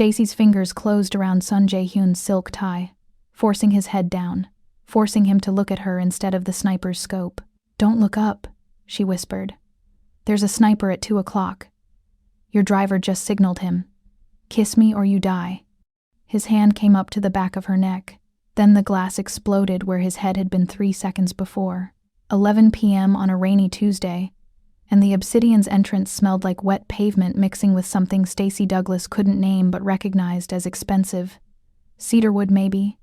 Stacy's fingers closed around Sun Jae-hyun's silk tie, forcing his head down, forcing him to look at her instead of the sniper's scope. "Don't look up," she whispered. "There's a sniper at 2 o'clock. Your driver just signaled him. Kiss me or you die." His hand came up to the back of her neck. Then the glass exploded where his head had been 3 seconds before. 11 p.m. on a rainy Tuesday, and the Obsidian's entrance smelled like wet pavement mixing with something Stacy Douglas couldn't name but recognized as expensive. Cedarwood, maybe,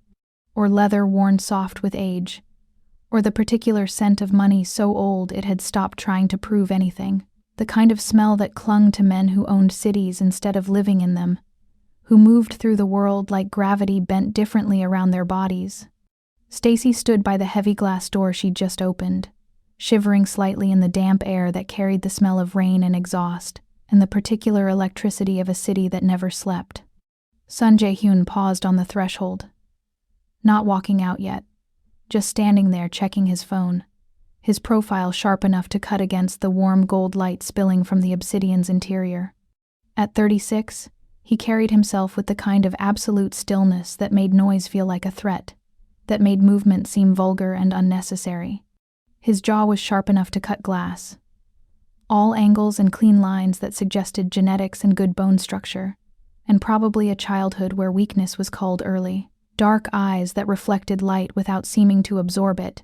or leather worn soft with age, or the particular scent of money so old it had stopped trying to prove anything. The kind of smell that clung to men who owned cities instead of living in them, who moved through the world like gravity bent differently around their bodies. Stacy stood by the heavy glass door she'd just opened, shivering slightly in the damp air that carried the smell of rain and exhaust, and the particular electricity of a city that never slept. Sun Jae-hyun paused on the threshold, not walking out yet, just standing there checking his phone, his profile sharp enough to cut against the warm gold light spilling from the Obsidian's interior. At 36, he carried himself with the kind of absolute stillness that made noise feel like a threat, that made movement seem vulgar and unnecessary. His jaw was sharp enough to cut glass. All angles and clean lines that suggested genetics and good bone structure, and probably a childhood where weakness was culled early. Dark eyes that reflected light without seeming to absorb it,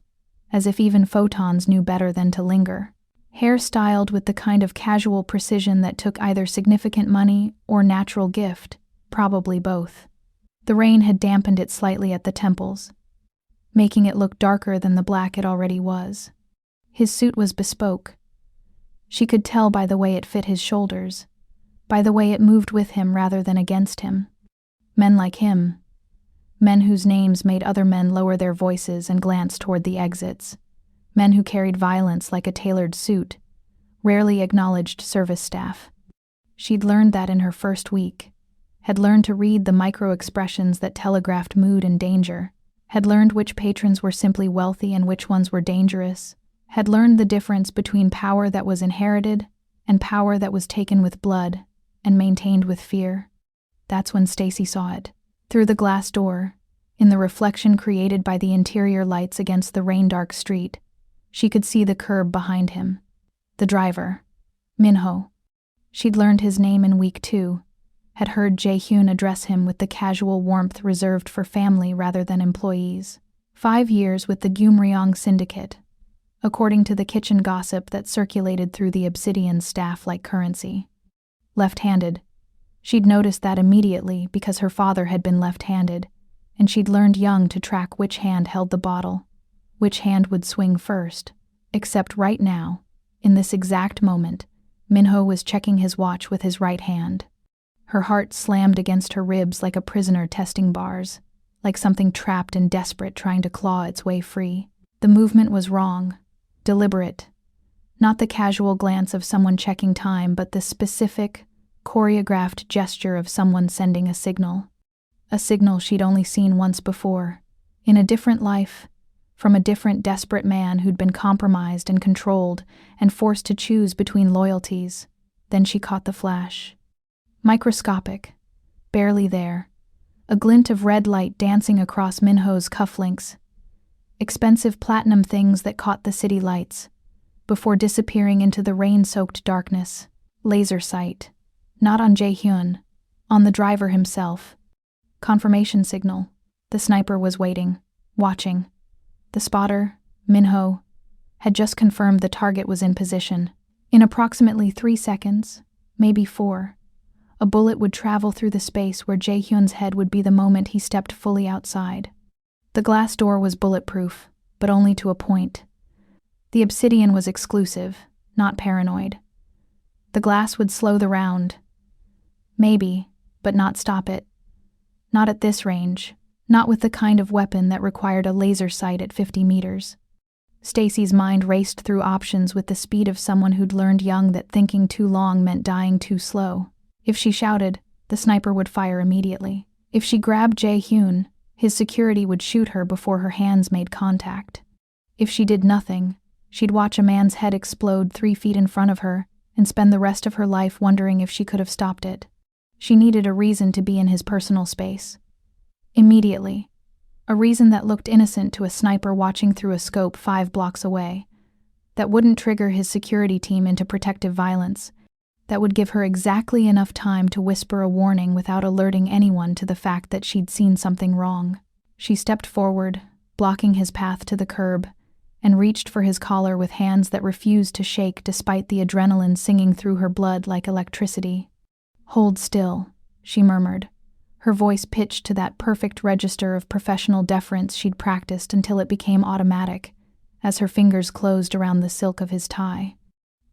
as if even photons knew better than to linger. Hair styled with the kind of casual precision that took either significant money or natural gift, probably both. The rain had dampened it slightly at the temples, making it look darker than the black it already was. His suit was bespoke. She could tell by the way it fit his shoulders, by the way it moved with him rather than against him. Men like him, men whose names made other men lower their voices and glance toward the exits, men who carried violence like a tailored suit, rarely acknowledged service staff. She'd learned that in her first week, had learned to read the micro-expressions that telegraphed mood and danger, had learned which patrons were simply wealthy and which ones were dangerous, had learned the difference between power that was inherited and power that was taken with blood and maintained with fear. That's when Stacy saw it. Through the glass door, in the reflection created by the interior lights against the rain-dark street, she could see the curb behind him. The driver, Minho. She'd learned his name in week 2, had heard Jae-hyun address him with the casual warmth reserved for family rather than employees. 5 years with the Gumryong Syndicate, according to the kitchen gossip that circulated through the Obsidian staff like currency. Left-handed. She'd noticed that immediately because her father had been left-handed, and she'd learned young to track which hand held the bottle, which hand would swing first. Except right now, in this exact moment, Minho was checking his watch with his right hand. Her heart slammed against her ribs like a prisoner testing bars, like something trapped and desperate trying to claw its way free. The movement was wrong, deliberate. Not the casual glance of someone checking time, but the specific, choreographed gesture of someone sending a signal. A signal she'd only seen once before, in a different life, from a different desperate man who'd been compromised and controlled and forced to choose between loyalties. Then she caught the flash. Microscopic, barely there, a glint of red light dancing across Minho's cufflinks, expensive platinum things that caught the city lights, before disappearing into the rain-soaked darkness. Laser sight. Not on Jae-hyun, on the driver himself. Confirmation signal. The sniper was waiting, watching. The spotter, Minho, had just confirmed the target was in position. In approximately 3 seconds, maybe 4, a bullet would travel through the space where Jae-hyun's head would be the moment he stepped fully outside. The glass door was bulletproof, but only to a point. The Obsidian was exclusive, not paranoid. The glass would slow the round. Maybe, but not stop it. Not at this range, not with the kind of weapon that required a laser sight at 50 meters. Stacy's mind raced through options with the speed of someone who'd learned young that thinking too long meant dying too slow. If she shouted, the sniper would fire immediately. If she grabbed Jae-hyun, his security would shoot her before her hands made contact. If she did nothing, she'd watch a man's head explode 3 feet in front of her and spend the rest of her life wondering if she could have stopped it. She needed a reason to be in his personal space. Immediately. A reason that looked innocent to a sniper watching through a scope 5 blocks away. That wouldn't trigger his security team into protective violence. That would give her exactly enough time to whisper a warning without alerting anyone to the fact that she'd seen something wrong. She stepped forward, blocking his path to the curb, and reached for his collar with hands that refused to shake despite the adrenaline singing through her blood like electricity. "Hold still," she murmured, her voice pitched to that perfect register of professional deference she'd practiced until it became automatic, as her fingers closed around the silk of his tie.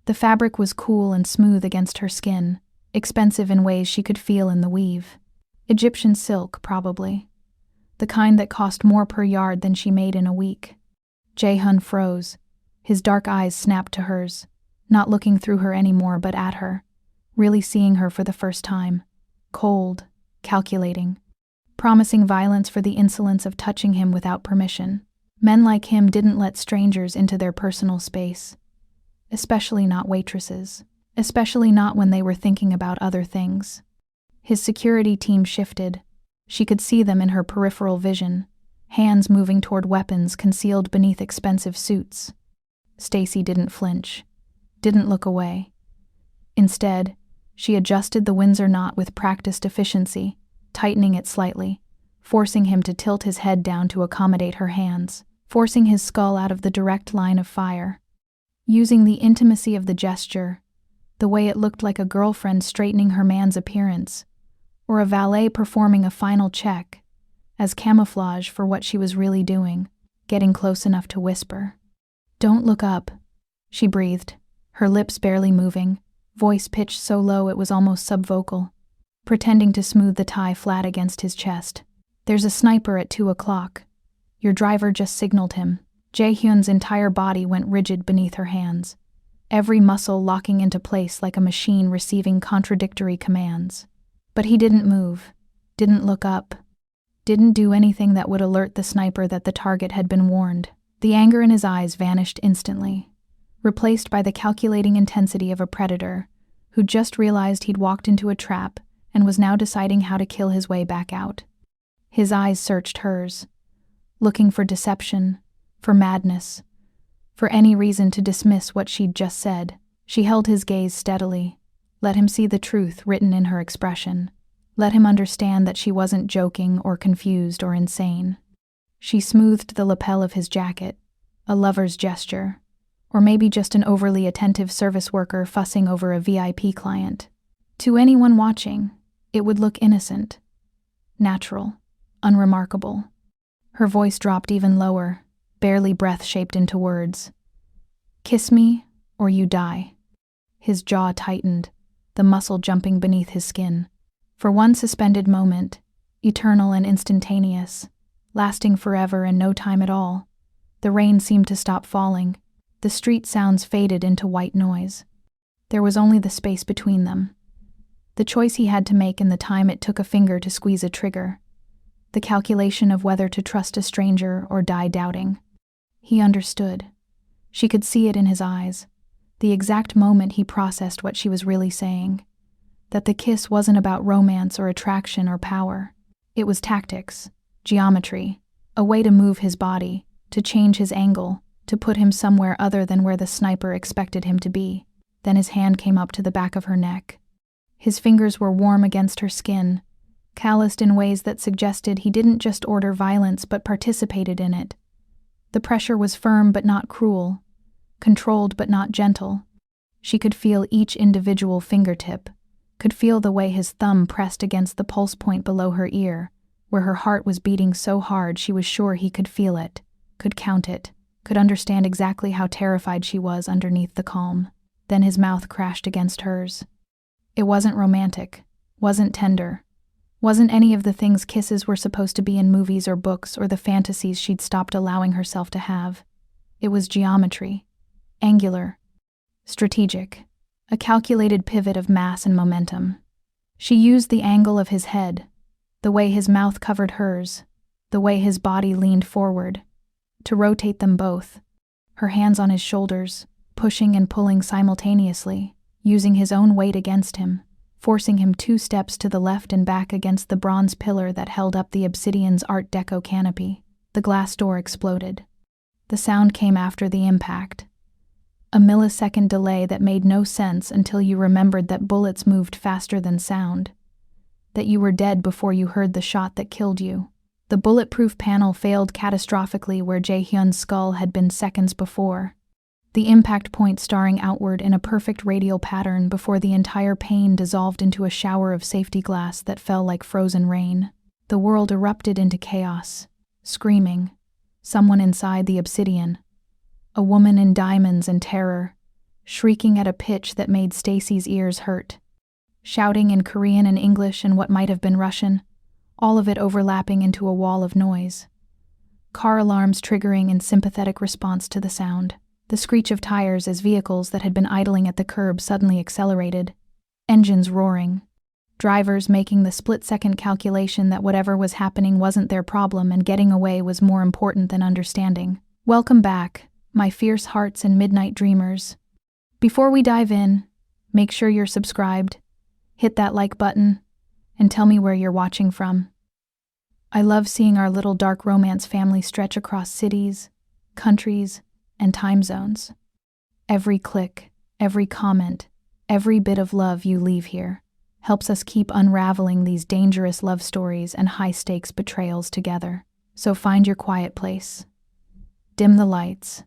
The fabric was cool and smooth against her skin, expensive in ways she could feel in the weave. Egyptian silk, probably. The kind that cost more per yard than she made in a week. Jae-hun froze. His dark eyes snapped to hers, not looking through her anymore but at her, really seeing her for the first time. Cold, calculating, promising violence for the insolence of touching him without permission. Men like him didn't let strangers into their personal space. Especially not waitresses. Especially not when they were thinking about other things. His security team shifted. She could see them in her peripheral vision, hands moving toward weapons concealed beneath expensive suits. Stacy didn't flinch, didn't look away. Instead, she adjusted the Windsor knot with practiced efficiency, tightening it slightly, forcing him to tilt his head down to accommodate her hands, forcing his skull out of the direct line of fire. Using the intimacy of the gesture, the way it looked like a girlfriend straightening her man's appearance, or a valet performing a final check, as camouflage for what she was really doing, getting close enough to whisper. "Don't look up," she breathed, her lips barely moving, voice pitched so low it was almost subvocal, pretending to smooth the tie flat against his chest. "There's a sniper at 2 o'clock. Your driver just signaled him." Jae-hyun's entire body went rigid beneath her hands, every muscle locking into place like a machine receiving contradictory commands. But he didn't move, didn't look up, didn't do anything that would alert the sniper that the target had been warned. The anger in his eyes vanished instantly, replaced by the calculating intensity of a predator who just realized he'd walked into a trap and was now deciding how to kill his way back out. His eyes searched hers, looking for deception, for madness, for any reason to dismiss what she'd just said. She held his gaze steadily, let him see the truth written in her expression, let him understand that she wasn't joking or confused or insane. She smoothed the lapel of his jacket, a lover's gesture, or maybe just an overly attentive service worker fussing over a VIP client. To anyone watching, it would look innocent, natural, unremarkable. Her voice dropped even lower, barely breath-shaped into words. "Kiss me, or you die." His jaw tightened, the muscle jumping beneath his skin. For one suspended moment, eternal and instantaneous, lasting forever and no time at all, the rain seemed to stop falling. The street sounds faded into white noise. There was only the space between them. The choice he had to make in the time it took a finger to squeeze a trigger. The calculation of whether to trust a stranger or die doubting. He understood. She could see it in his eyes, the exact moment he processed what she was really saying. That the kiss wasn't about romance or attraction or power. It was tactics, geometry, a way to move his body, to change his angle, to put him somewhere other than where the sniper expected him to be. Then his hand came up to the back of her neck. His fingers were warm against her skin, calloused in ways that suggested he didn't just order violence but participated in it. The pressure was firm but not cruel, controlled but not gentle. She could feel each individual fingertip, could feel the way his thumb pressed against the pulse point below her ear, where her heart was beating so hard she was sure he could feel it, could count it, could understand exactly how terrified she was underneath the calm. Then his mouth crashed against hers. It wasn't romantic, wasn't tender, wasn't any of the things kisses were supposed to be in movies or books or the fantasies she'd stopped allowing herself to have. It was geometry, angular, strategic, a calculated pivot of mass and momentum. She used the angle of his head, the way his mouth covered hers, the way his body leaned forward, to rotate them both, her hands on his shoulders, pushing and pulling simultaneously, using his own weight against him, forcing him 2 steps to the left and back against the bronze pillar that held up the obsidian's Art Deco canopy. The glass door exploded. The sound came after the impact. A millisecond delay that made no sense until you remembered that bullets moved faster than sound. That you were dead before you heard the shot that killed you. The bulletproof panel failed catastrophically where Jae-hyun's skull had been seconds before. The impact point staring outward in a perfect radial pattern before the entire pane dissolved into a shower of safety glass that fell like frozen rain. The world erupted into chaos. Screaming. Someone inside the obsidian. A woman in diamonds and terror, shrieking at a pitch that made Stacy's ears hurt. Shouting in Korean and English and what might have been Russian, all of it overlapping into a wall of noise. Car alarms triggering in sympathetic response to the sound. The screech of tires as vehicles that had been idling at the curb suddenly accelerated. Engines roaring. Drivers making the split-second calculation that whatever was happening wasn't their problem and getting away was more important than understanding. Welcome back, my fierce hearts and midnight dreamers. Before we dive in, make sure you're subscribed, hit that like button, and tell me where you're watching from. I love seeing our little dark romance family stretch across cities, countries, and time zones. Every click, every comment, every bit of love you leave here helps us keep unraveling these dangerous love stories and high-stakes betrayals together. So find your quiet place, dim the lights,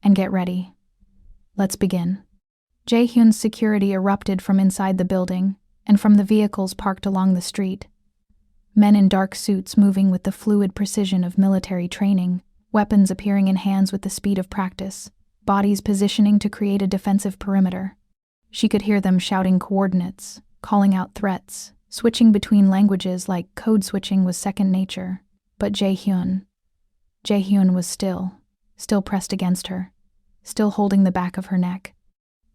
and get ready. Let's begin. Jae-hyun's security erupted from inside the building and from the vehicles parked along the street. Men in dark suits moving with the fluid precision of military training, weapons appearing in hands with the speed of practice, bodies positioning to create a defensive perimeter. She could hear them shouting coordinates, calling out threats, switching between languages like code switching was second nature. But Jae-hyun was still pressed against her, still holding the back of her neck,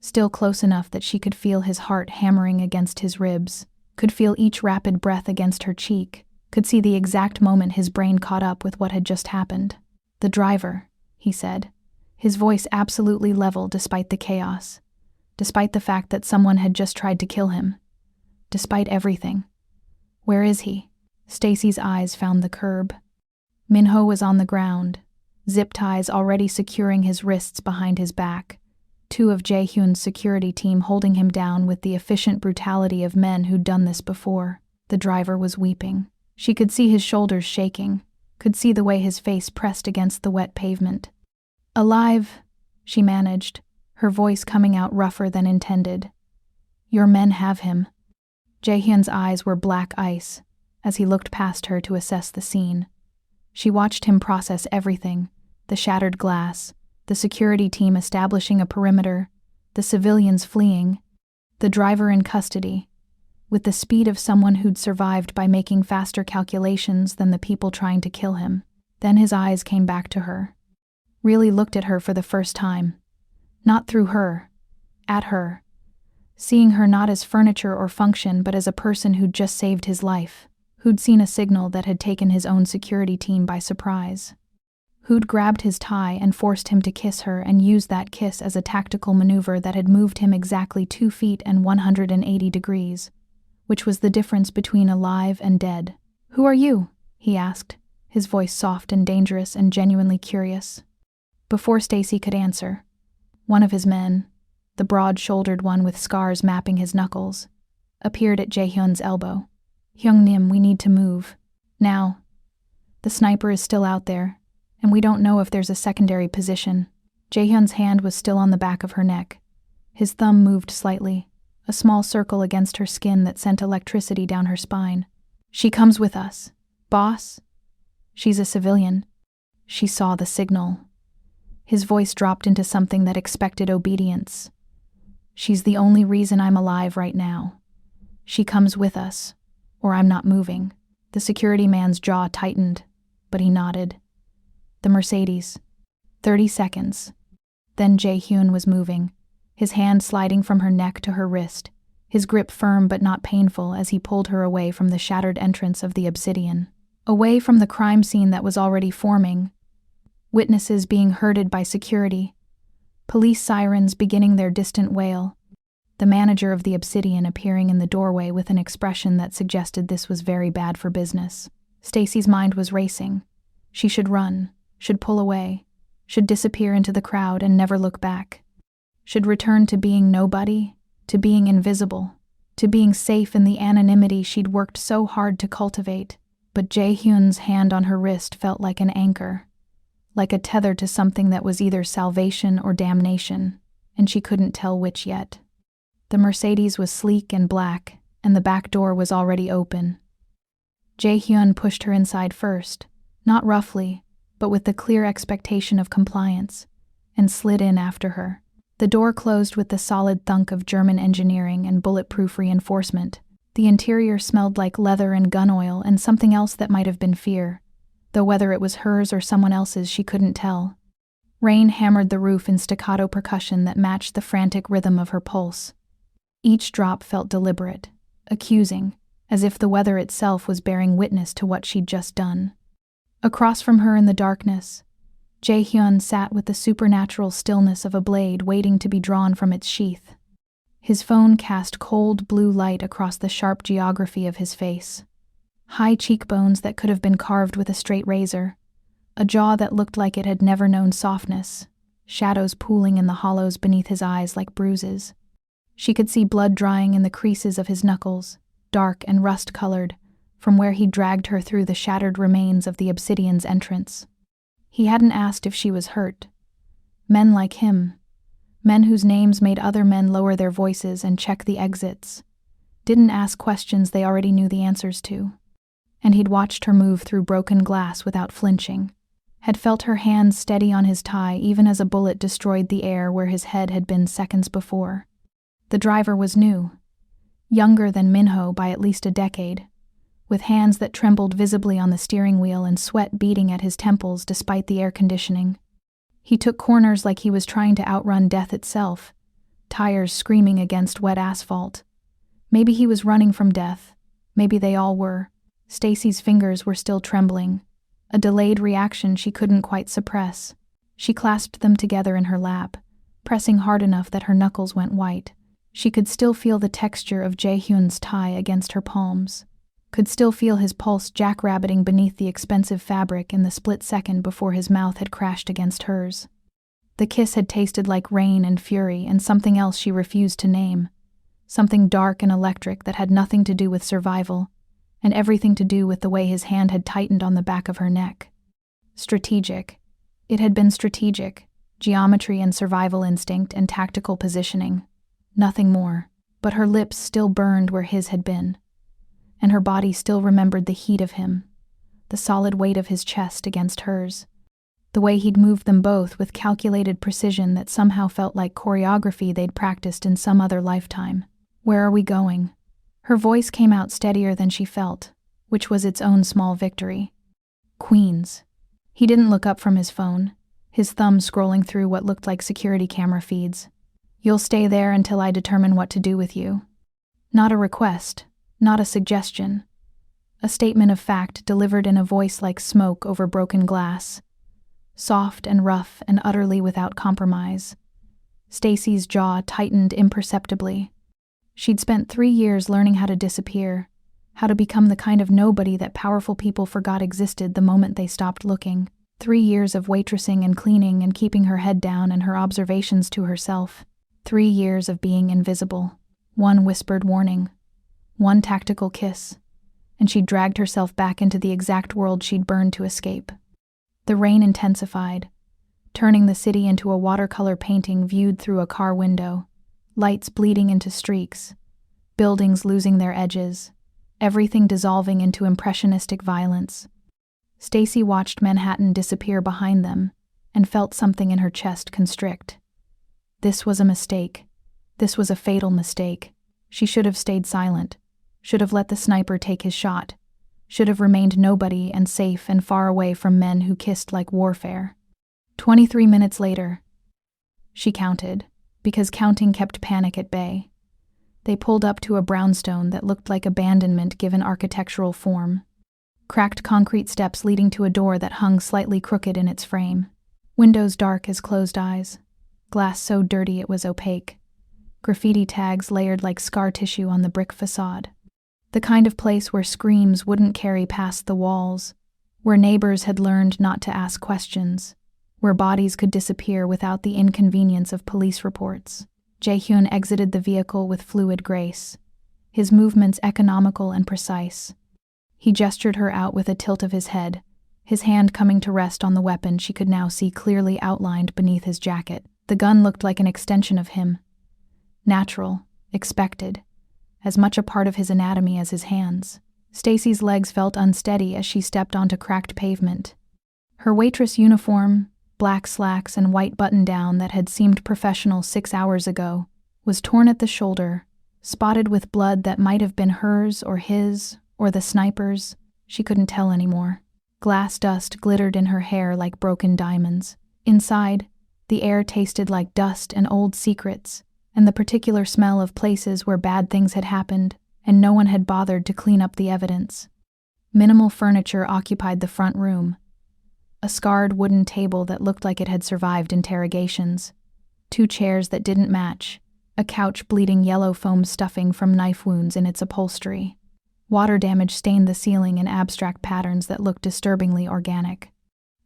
still close enough that she could feel his heart hammering against his ribs, could feel each rapid breath against her cheek, could see the exact moment his brain caught up with what had just happened. "The driver," he said, his voice absolutely level despite the chaos, despite the fact that someone had just tried to kill him, despite everything. "Where is he?" Stacy's eyes found the curb. Minho was on the ground, zip ties already securing his wrists behind his back, 2 of Jae-hyun's security team holding him down with the efficient brutality of men who'd done this before. The driver was weeping. She could see his shoulders shaking, could see the way his face pressed against the wet pavement. "Alive," she managed, her voice coming out rougher than intended. "Your men have him." Jae-hyun's eyes were black ice as he looked past her to assess the scene. She watched him process everything, the shattered glass, the security team establishing a perimeter, the civilians fleeing, the driver in custody, with the speed of someone who'd survived by making faster calculations than the people trying to kill him. Then his eyes came back to her. Really looked at her for the first time. Not through her. At her. Seeing her not as furniture or function but as a person who'd just saved his life, who'd seen a signal that had taken his own security team by surprise. Who'd grabbed his tie and forced him to kiss her and used that kiss as a tactical maneuver that had moved him exactly 2 feet and 180 degrees, which was the difference between alive and dead. "Who are you?" he asked, his voice soft and dangerous and genuinely curious. Before Stacy could answer, one of his men, the broad-shouldered one with scars mapping his knuckles, appeared at Jae-hyun's elbow. "Hyung-nim, we need to move. Now. The sniper is still out there, and we don't know if there's a secondary position." Jae-hyun's hand was still on the back of her neck. His thumb moved slightly, a small circle against her skin that sent electricity down her spine. "She comes with us. Boss? She's a civilian." She saw the signal. His voice dropped into something that expected obedience. "She's the only reason I'm alive right now. She comes with us, or I'm not moving." The security man's jaw tightened, but he nodded. The Mercedes. 30 seconds. Then Jae-hyun was moving, his hand sliding from her neck to her wrist, his grip firm but not painful as he pulled her away from the shattered entrance of the obsidian. Away from the crime scene that was already forming. Witnesses being herded by security. Police sirens beginning their distant wail. the manager of the Obsidian appearing in the doorway with an expression that suggested this was very bad for business. Stacy's mind was racing. She should run, should pull away, should disappear into the crowd and never look back. Should return to being nobody, to being invisible, to being safe in the anonymity she'd worked so hard to cultivate. But Jae-hyun's hand on her wrist felt like an anchor, like a tether to something that was either salvation or damnation, and she couldn't tell which yet. The Mercedes was sleek and black, and the back door was already open. Jae-hyun pushed her inside first, not roughly, but with the clear expectation of compliance, and slid in after her. The door closed with the solid thunk of German engineering and bulletproof reinforcement. The interior smelled like leather and gun oil and something else that might have been fear, though whether it was hers or someone else's she couldn't tell. Rain hammered the roof in staccato percussion that matched the frantic rhythm of her pulse. Each drop felt deliberate, accusing, as if the weather itself was bearing witness to what she'd just done. Across from her in the darkness, Jae-hyun sat with the supernatural stillness of a blade waiting to be drawn from its sheath. His phone cast cold blue light across the sharp geography of his face. High cheekbones that could have been carved with a straight razor, a jaw that looked like it had never known softness, shadows pooling in the hollows beneath his eyes like bruises. She could see blood drying in the creases of his knuckles, dark and rust-colored, from where he dragged her through the shattered remains of the Obsidian's entrance. He hadn't asked if she was hurt. Men like him, men whose names made other men lower their voices and check the exits, didn't ask questions they already knew the answers to. And he'd watched her move through broken glass without flinching, had felt her hands steady on his tie even as a bullet destroyed the air where his head had been seconds before. The driver was new, younger than Minho by at least a decade, with hands that trembled visibly on the steering wheel and sweat beating at his temples despite the air conditioning. He took corners like he was trying to outrun death itself, tires screaming against wet asphalt. Maybe he was running from death, maybe they all were. Stacy's fingers were still trembling, a delayed reaction she couldn't quite suppress. She clasped them together in her lap, pressing hard enough that her knuckles went white. She could still feel the texture of Jae-hyun's tie against her palms, could still feel his pulse jackrabbiting beneath the expensive fabric in the split second before his mouth had crashed against hers. The kiss had tasted like rain and fury and something else she refused to name, something dark and electric that had nothing to do with survival, and everything to do with the way his hand had tightened on the back of her neck. Strategic. It had been strategic, geometry and survival instinct and tactical positioning. Nothing more, but her lips still burned where his had been, and her body still remembered the heat of him, the solid weight of his chest against hers, the way he'd moved them both with calculated precision that somehow felt like choreography they'd practiced in some other lifetime. "Where are we going?" Her voice came out steadier than she felt, which was its own small victory. "Queens." He didn't look up from his phone, his thumb scrolling through what looked like security camera feeds. "You'll stay there until I determine what to do with you." Not a request, not a suggestion. A statement of fact delivered in a voice like smoke over broken glass. Soft and rough and utterly without compromise. Stacy's jaw tightened imperceptibly. She'd spent 3 years learning how to disappear, how to become the kind of nobody that powerful people forgot existed the moment they stopped looking. 3 years of waitressing and cleaning and keeping her head down and her observations to herself. 3 years of being invisible. One whispered warning. One tactical kiss. And she'd dragged herself back into the exact world she'd burned to escape. The rain intensified, turning the city into a watercolor painting viewed through a car window. Lights bleeding into streaks, buildings losing their edges, everything dissolving into impressionistic violence. Stacy watched Manhattan disappear behind them and felt something in her chest constrict. This was a mistake. This was a fatal mistake. She should have stayed silent, should have let the sniper take his shot, should have remained nobody and safe and far away from men who kissed like warfare. 23 minutes later, she counted, because counting kept panic at bay. They pulled up to a brownstone that looked like abandonment given architectural form. Cracked concrete steps leading to a door that hung slightly crooked in its frame. Windows dark as closed eyes. Glass so dirty it was opaque. graffiti tags layered like scar tissue on the brick facade. The kind of place where screams wouldn't carry past the walls, where neighbors had learned not to ask questions, where bodies could disappear without the inconvenience of police reports. Jae-hyun exited the vehicle with fluid grace, his movements economical and precise. He gestured her out with a tilt of his head, his hand coming to rest on the weapon she could now see clearly outlined beneath his jacket. The gun looked like an extension of him. Natural, expected, as much a part of his anatomy as his hands. Stacy's legs felt unsteady as she stepped onto cracked pavement. Her waitress uniform, black slacks and white button-down that had seemed professional 6 hours ago, was torn at the shoulder, spotted with blood that might have been hers or his or the sniper's. She couldn't tell anymore. Glass dust glittered in her hair like broken diamonds. Inside, the air tasted like dust and old secrets, and the particular smell of places where bad things had happened, and no one had bothered to clean up the evidence. Minimal furniture occupied the front room. A scarred wooden table that looked like it had survived interrogations, 2 chairs that didn't match, a couch bleeding yellow foam stuffing from knife wounds in its upholstery. Water damage stained the ceiling in abstract patterns that looked disturbingly organic.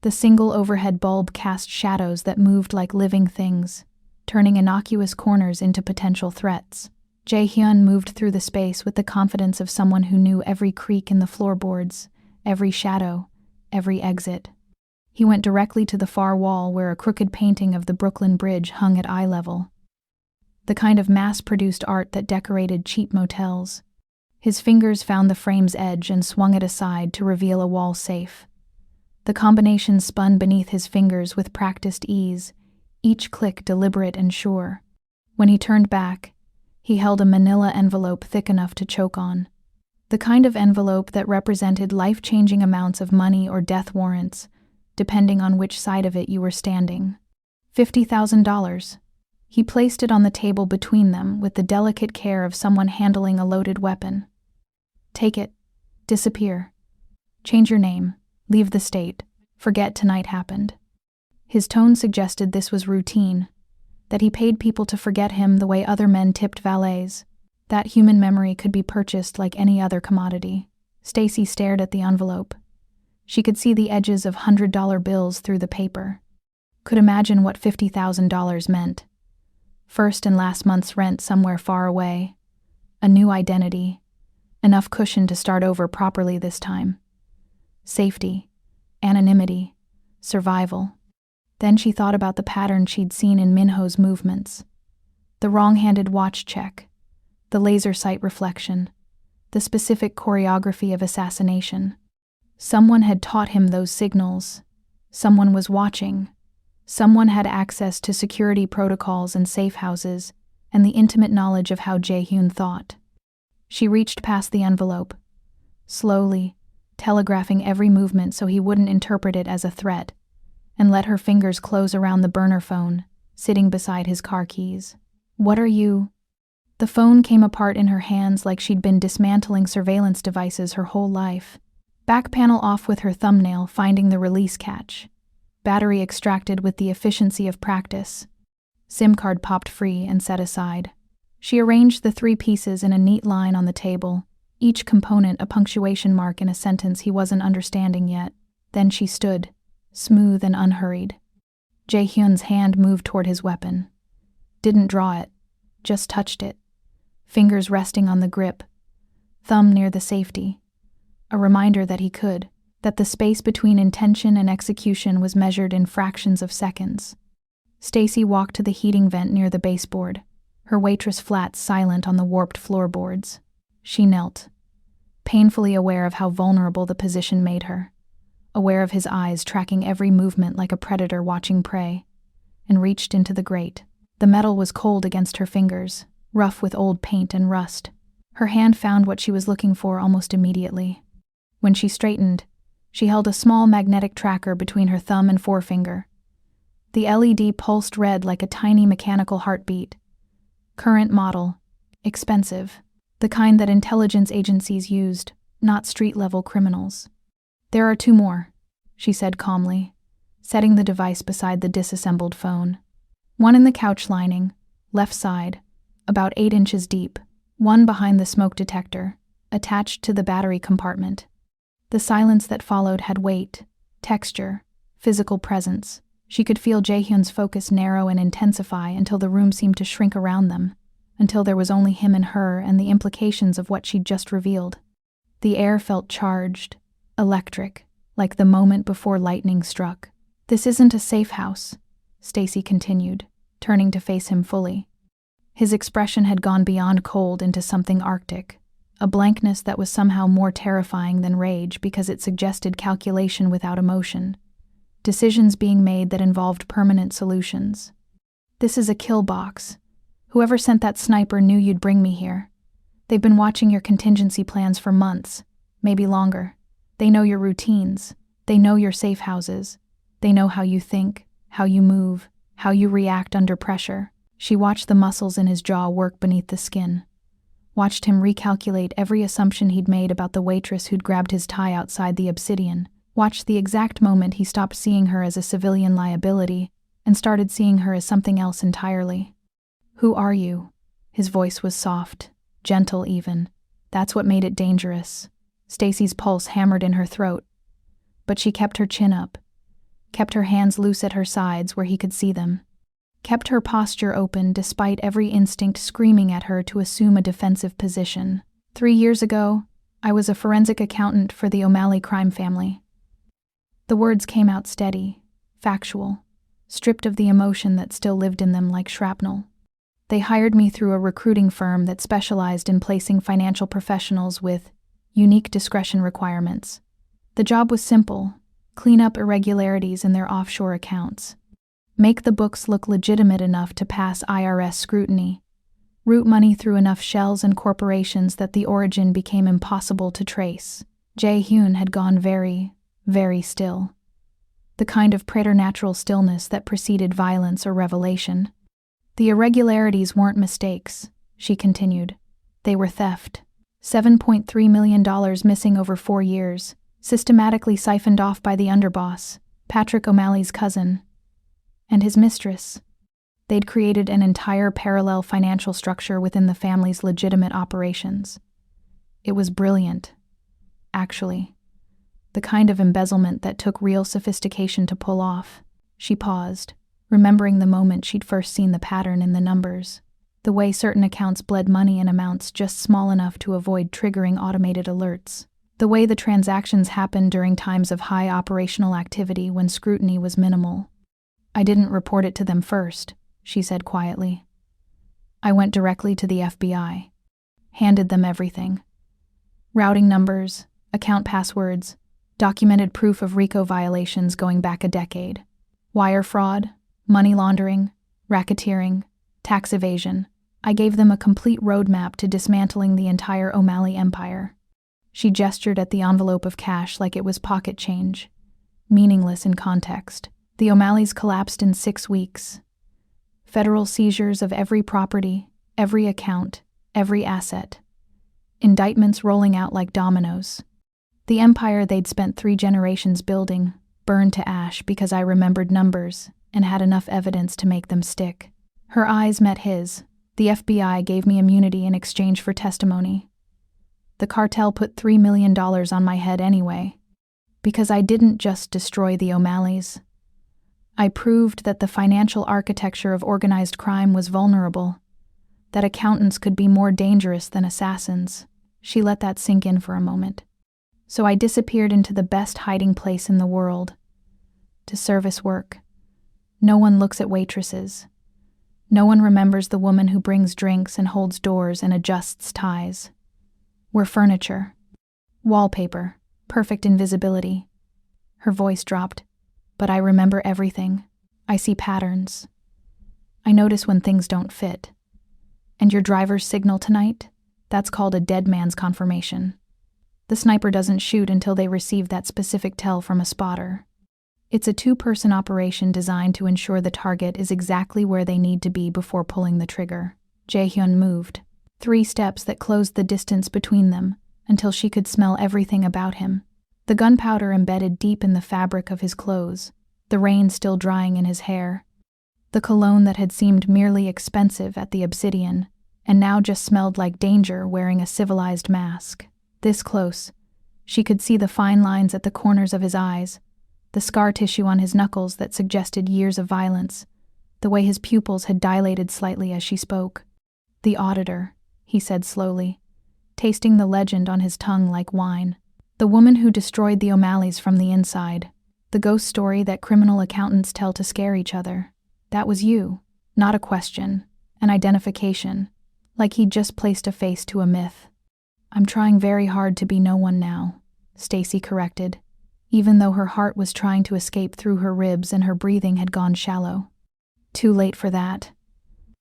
The single overhead bulb cast shadows that moved like living things, turning innocuous corners into potential threats. Jae-hyun moved through the space with the confidence of someone who knew every creak in the floorboards, every shadow, every exit. He went directly to the far wall where a crooked painting of the Brooklyn Bridge hung at eye level. The kind of mass-produced art that decorated cheap motels. His fingers found the frame's edge and swung it aside to reveal a wall safe. The combination spun beneath his fingers with practiced ease, each click deliberate and sure. When he turned back, he held a manila envelope thick enough to choke on. The kind of envelope that represented life-changing amounts of money or death warrants, depending on which side of it you were standing. $50,000. He placed it on the table between them with the delicate care of someone handling a loaded weapon. Take it. Disappear. Change your name. Leave the state. Forget tonight happened. His tone suggested this was routine, that he paid people to forget him the way other men tipped valets. That human memory could be purchased like any other commodity. Stacy stared at the envelope. She could see the edges of $100 bills through the paper. Could imagine what $50,000 meant. First and last month's rent somewhere far away. A new identity. Enough cushion to start over properly this time. Safety. Anonymity. Survival. Then she thought about the pattern she'd seen in Minho's movements. The wrong-handed watch check. The laser sight reflection. The specific choreography of assassination. Someone had taught him those signals. Someone was watching. Someone had access to security protocols and safe houses, and the intimate knowledge of how Jae-hyun thought. She reached past the envelope, slowly, telegraphing every movement so he wouldn't interpret it as a threat, and let her fingers close around the burner phone, sitting beside his car keys. What are you? The phone came apart in her hands like she'd been dismantling surveillance devices her whole life. Back panel off with her thumbnail finding the release catch. Battery extracted with the efficiency of practice. SIM card popped free and set aside. She arranged the 3 pieces in a neat line on the table, each component a punctuation mark in a sentence he wasn't understanding yet. Then she stood, smooth and unhurried. Jae-hyun's hand moved toward his weapon. Didn't draw it, just touched it. Fingers resting on the grip, thumb near the safety. A reminder that he could, that the space between intention and execution was measured in fractions of seconds. Stacy walked to the heating vent near the baseboard, her waitress flats silent on the warped floorboards. She knelt, painfully aware of how vulnerable the position made her, aware of his eyes tracking every movement like a predator watching prey, and reached into the grate. The metal was cold against her fingers, rough with old paint and rust. Her hand found what she was looking for almost immediately. When she straightened, she held a small magnetic tracker between her thumb and forefinger. The LED pulsed red like a tiny mechanical heartbeat. Current model. Expensive. The kind that intelligence agencies used, not street-level criminals. There are 2 more, she said calmly, setting the device beside the disassembled phone. One in the couch lining, left side, about 8 inches deep, one behind the smoke detector, attached to the battery compartment. The silence that followed had weight, texture, physical presence. She could feel Jaehyun's focus narrow and intensify until the room seemed to shrink around them, until there was only him and her and the implications of what she'd just revealed. The air felt charged, electric, like the moment before lightning struck. "This isn't a safe house," Stacy continued, turning to face him fully. His expression had gone beyond cold into something arctic, a blankness that was somehow more terrifying than rage because it suggested calculation without emotion, decisions being made that involved permanent solutions. "This is a kill box. Whoever sent that sniper knew you'd bring me here. They've been watching your contingency plans for months, maybe longer. They know your routines. They know your safe houses. They know how you think, how you move, how you react under pressure." She watched the muscles in his jaw work beneath the skin, watched him recalculate every assumption he'd made about the waitress who'd grabbed his tie outside the Obsidian, watched the exact moment he stopped seeing her as a civilian liability and started seeing her as something else entirely. "Who are you?" His voice was soft, gentle even. That's what made it dangerous. Stacy's pulse hammered in her throat, but she kept her chin up, kept her hands loose at her sides where he could see them, kept her posture open despite every instinct screaming at her to assume a defensive position. 3 years ago, I was a forensic accountant for the O'Malley crime family." The words came out steady, factual, stripped of the emotion that still lived in them like shrapnel. "They hired me through a recruiting firm that specialized in placing financial professionals with unique discretion requirements. The job was simple: clean up irregularities in their offshore accounts, make the books look legitimate enough to pass IRS scrutiny, route money through enough shells and corporations that the origin became impossible to trace." Jae-hyun had gone very, very still. The kind of preternatural stillness that preceded violence or revelation. "The irregularities weren't mistakes," she continued. "They were theft. $7.3 million missing over 4 years, systematically siphoned off by the underboss, Patrick O'Malley's cousin, and his mistress. They'd created an entire parallel financial structure within the family's legitimate operations. It was brilliant, actually. The kind of embezzlement that took real sophistication to pull off." She paused, remembering the moment she'd first seen the pattern in the numbers. The way certain accounts bled money in amounts just small enough to avoid triggering automated alerts. The way the transactions happened during times of high operational activity when scrutiny was minimal. "I didn't report it to them first," she said quietly. "I went directly to the FBI. Handed them everything. Routing numbers, account passwords, documented proof of RICO violations going back a decade. Wire fraud, money laundering, racketeering, tax evasion. I gave them a complete roadmap to dismantling the entire O'Malley empire." She gestured at the envelope of cash like it was pocket change, meaningless in context. "The O'Malleys collapsed in 6 weeks. Federal seizures of every property, every account, every asset. Indictments rolling out like dominoes. The empire they'd spent 3 generations building burned to ash because I remembered numbers and had enough evidence to make them stick." Her eyes met his. "The FBI gave me immunity in exchange for testimony. The cartel put $3 million on my head anyway, because I didn't just destroy the O'Malleys. I proved that the financial architecture of organized crime was vulnerable, that accountants could be more dangerous than assassins." She let that sink in for a moment. "So I disappeared into the best hiding place in the world. To service work. No one looks at waitresses. No one remembers the woman who brings drinks and holds doors and adjusts ties. We're furniture. Wallpaper. Perfect invisibility." Her voice dropped. "But I remember everything. I see patterns. I notice when things don't fit. And your driver's signal tonight? That's called a dead man's confirmation. The sniper doesn't shoot until they receive that specific tell from a spotter. It's a 2-person operation designed to ensure the target is exactly where they need to be before pulling the trigger." Jae-hyun moved, 3 steps that closed the distance between them until she could smell everything about him. The gunpowder embedded deep in the fabric of his clothes, the rain still drying in his hair, the cologne that had seemed merely expensive at the Obsidian and now just smelled like danger wearing a civilized mask. This close, she could see the fine lines at the corners of his eyes, the scar tissue on his knuckles that suggested years of violence, the way his pupils had dilated slightly as she spoke. "The auditor," he said slowly, tasting the legend on his tongue like wine. "The woman who destroyed the O'Malleys from the inside. The ghost story that criminal accountants tell to scare each other. That was you." Not a question, an identification, like he'd just placed a face to a myth. "I'm trying very hard to be no one now," Stacy corrected, even though her heart was trying to escape through her ribs and her breathing had gone shallow. "Too late for that."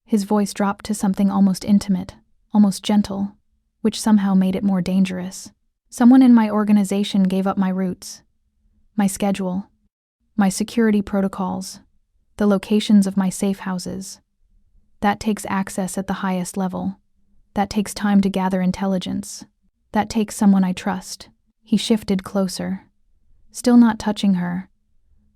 His voice dropped to something almost intimate, almost gentle, which somehow made it more dangerous. "Someone in my organization gave up my routes, my schedule, my security protocols, the locations of my safe houses. That takes access at the highest level. That takes time to gather intelligence. That takes someone I trust." He shifted closer, still not touching her,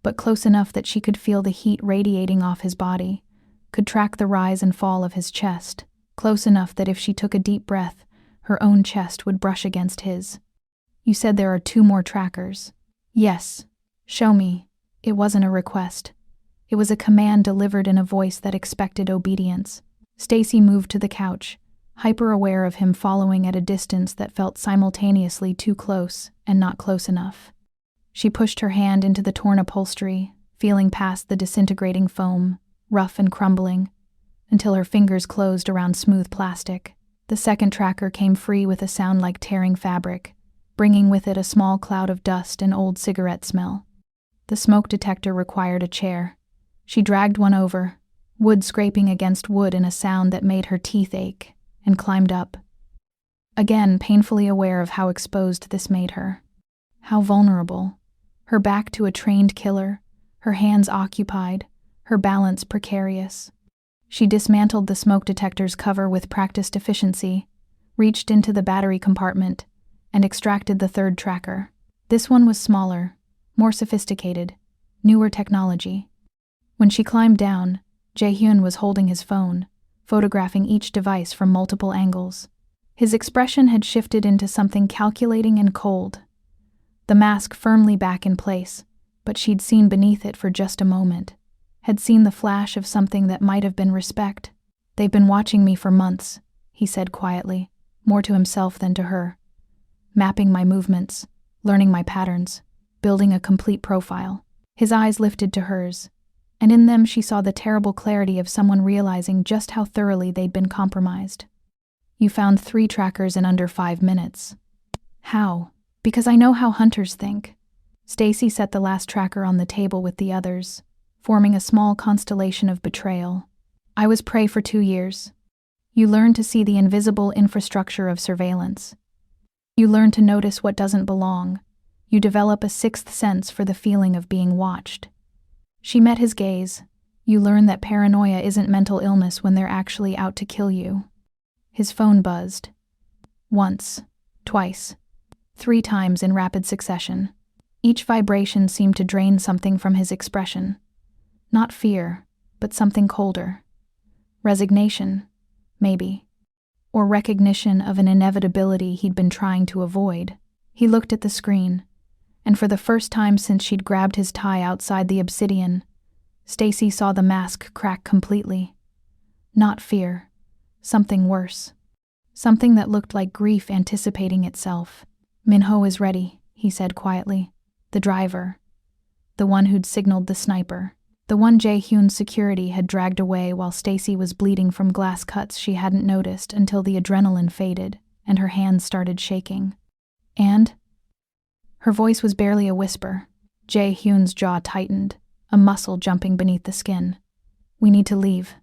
but close enough that she could feel the heat radiating off his body, could track the rise and fall of his chest, close enough that if she took a deep breath, her own chest would brush against his. "You said there are 2 more trackers." "Yes. Show me." It wasn't a request. It was a command delivered in a voice that expected obedience. Stacy moved to the couch, hyper-aware of him following at a distance that felt simultaneously too close and not close enough. She pushed her hand into the torn upholstery, feeling past the disintegrating foam, rough and crumbling, until her fingers closed around smooth plastic. The second tracker came free with a sound like tearing fabric, bringing with it a small cloud of dust and old cigarette smell. The smoke detector required a chair. She dragged one over, wood scraping against wood in a sound that made her teeth ache, and climbed up. Again, painfully aware of how exposed this made her. How vulnerable. Her back to a trained killer, her hands occupied, her balance precarious. She dismantled the smoke detector's cover with practiced efficiency, reached into the battery compartment, and extracted the third tracker. This one was smaller, more sophisticated, newer technology. When she climbed down, Jae-hyun was holding his phone, photographing each device from multiple angles. His expression had shifted into something calculating and cold. The mask firmly back in place, but she'd seen beneath it for just a moment, had seen the flash of something that might have been respect. "They've been watching me for months," he said quietly, more to himself than to her. "Mapping my movements, learning my patterns, building a complete profile." His eyes lifted to hers, and in them she saw the terrible clarity of someone realizing just how thoroughly they'd been compromised. "You found 3 trackers in under 5 minutes. How?" "Because I know how hunters think." Stacy set the last tracker on the table with the others, forming a small constellation of betrayal. "I was prey for 2 years. You learn to see the invisible infrastructure of surveillance. You learn to notice what doesn't belong. You develop a 6th sense for the feeling of being watched." She met his gaze. "You learn that paranoia isn't mental illness when they're actually out to kill you." His phone buzzed. Once, twice, 3 times in rapid succession. Each vibration seemed to drain something from his expression. Not fear, but something colder. Resignation, maybe. Or recognition of an inevitability he'd been trying to avoid. He looked at the screen, and for the first time since she'd grabbed his tie outside the obsidian, Stacy saw the mask crack completely. Not fear, something worse. Something that looked like grief anticipating itself. "Minho is ready," he said quietly. "The driver. The one who'd signaled the sniper. The one Jae-hyun's security had dragged away while Stacy was bleeding from glass cuts she hadn't noticed until the adrenaline faded and her hands started shaking. And?" Her voice was barely a whisper. Jae-hyun's jaw tightened, a muscle jumping beneath the skin. "We need to leave.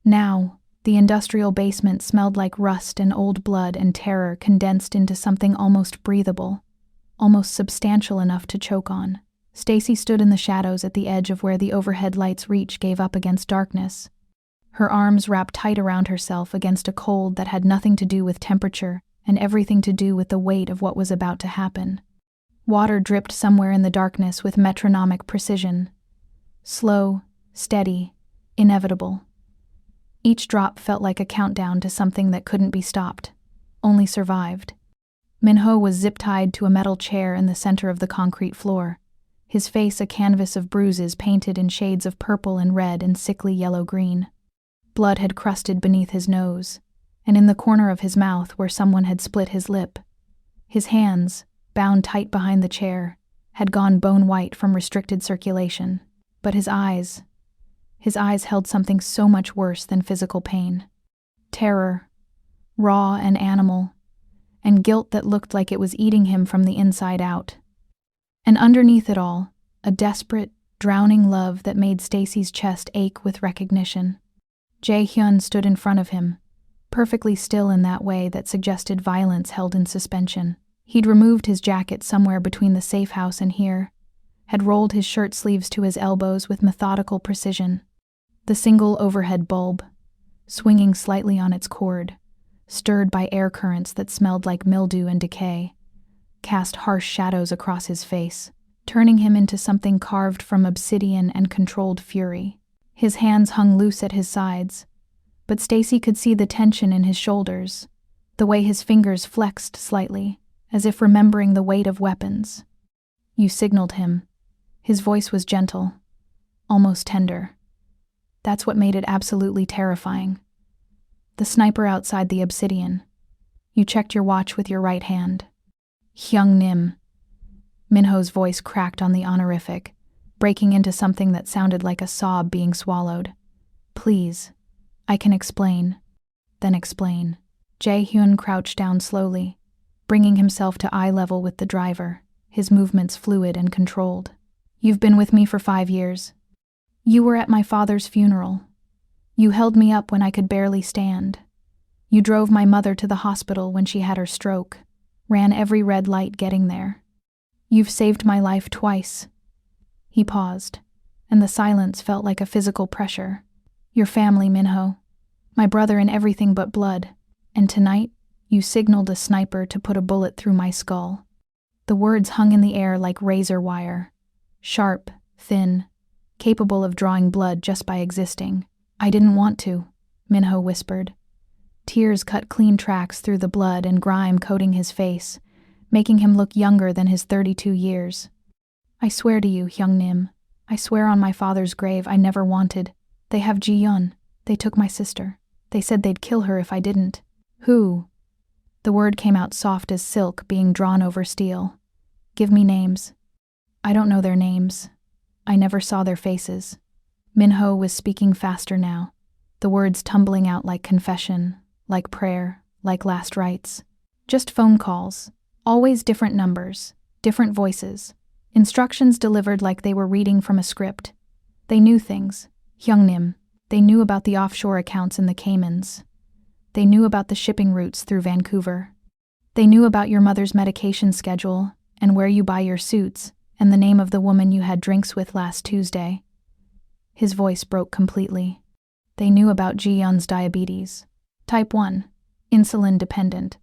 Now." The industrial basement smelled like rust and old blood and terror condensed into something almost breathable, almost substantial enough to choke on. Stacy stood in the shadows at the edge of where the overhead light's reach gave up against darkness. Her arms wrapped tight around herself against a cold that had nothing to do with temperature and everything to do with the weight of what was about to happen. Water dripped somewhere in the darkness with metronomic precision. Slow, steady, inevitable. Each drop felt like a countdown to something that couldn't be stopped, only survived. Minho was zip-tied to a metal chair in the center of the concrete floor, his face a canvas of bruises painted in shades of purple and red and sickly yellow-green. Blood had crusted beneath his nose, and in the corner of his mouth where someone had split his lip. His hands, bound tight behind the chair, had gone bone-white from restricted circulation, but his eyes held something so much worse than physical pain. Terror, raw and animal, and guilt that looked like it was eating him from the inside out. And underneath it all, a desperate, drowning love that made Stacy's chest ache with recognition. Jae-hyun stood in front of him, perfectly still in that way that suggested violence held in suspension. He'd removed his jacket somewhere between the safe house and here, had rolled his shirt sleeves to his elbows with methodical precision. The single overhead bulb, swinging slightly on its cord, stirred by air currents that smelled like mildew and decay, cast harsh shadows across his face, turning him into something carved from obsidian and controlled fury. His hands hung loose at his sides, but Stacy could see the tension in his shoulders, the way his fingers flexed slightly, as if remembering the weight of weapons. "You signaled him." His voice was gentle, almost tender. That's what made it absolutely terrifying. "The sniper outside the obsidian. You checked your watch with your right hand." "Hyung Nim." Minho's voice cracked on the honorific, breaking into something that sounded like a sob being swallowed. "Please, I can explain." "Then explain." Jae-hyun crouched down slowly, bringing himself to eye level with the driver, his movements fluid and controlled. "You've been with me for 5 years. You were at my father's funeral. You held me up when I could barely stand. You drove my mother to the hospital when she had her stroke, ran every red light getting there. You've saved my life twice." He paused, and the silence felt like a physical pressure. "Your family, Minho. My brother in everything but blood. And tonight, you signaled a sniper to put a bullet through my skull." The words hung in the air like razor wire, sharp, thin, capable of drawing blood just by existing. "I didn't want to," Minho whispered. Tears cut clean tracks through the blood and grime coating his face, making him look younger than his 32 years. "I swear to you, Hyung Nim. I swear on my father's grave I never wanted. They have Ji-yeon. They took my sister. They said they'd kill her if I didn't." "Who?" The word came out soft as silk being drawn over steel. "Give me names." "I don't know their names. I never saw their faces." Minho was speaking faster now, the words tumbling out like confession, like prayer, like last rites. "Just phone calls. Always different numbers, different voices. Instructions delivered like they were reading from a script. They knew things. Hyung Nim. They knew about the offshore accounts in the Caymans. They knew about the shipping routes through Vancouver. They knew about your mother's medication schedule and where you buy your suits and the name of the woman you had drinks with last Tuesday." His voice broke completely. "They knew about Ji-yeon's diabetes. Type 1, insulin dependent.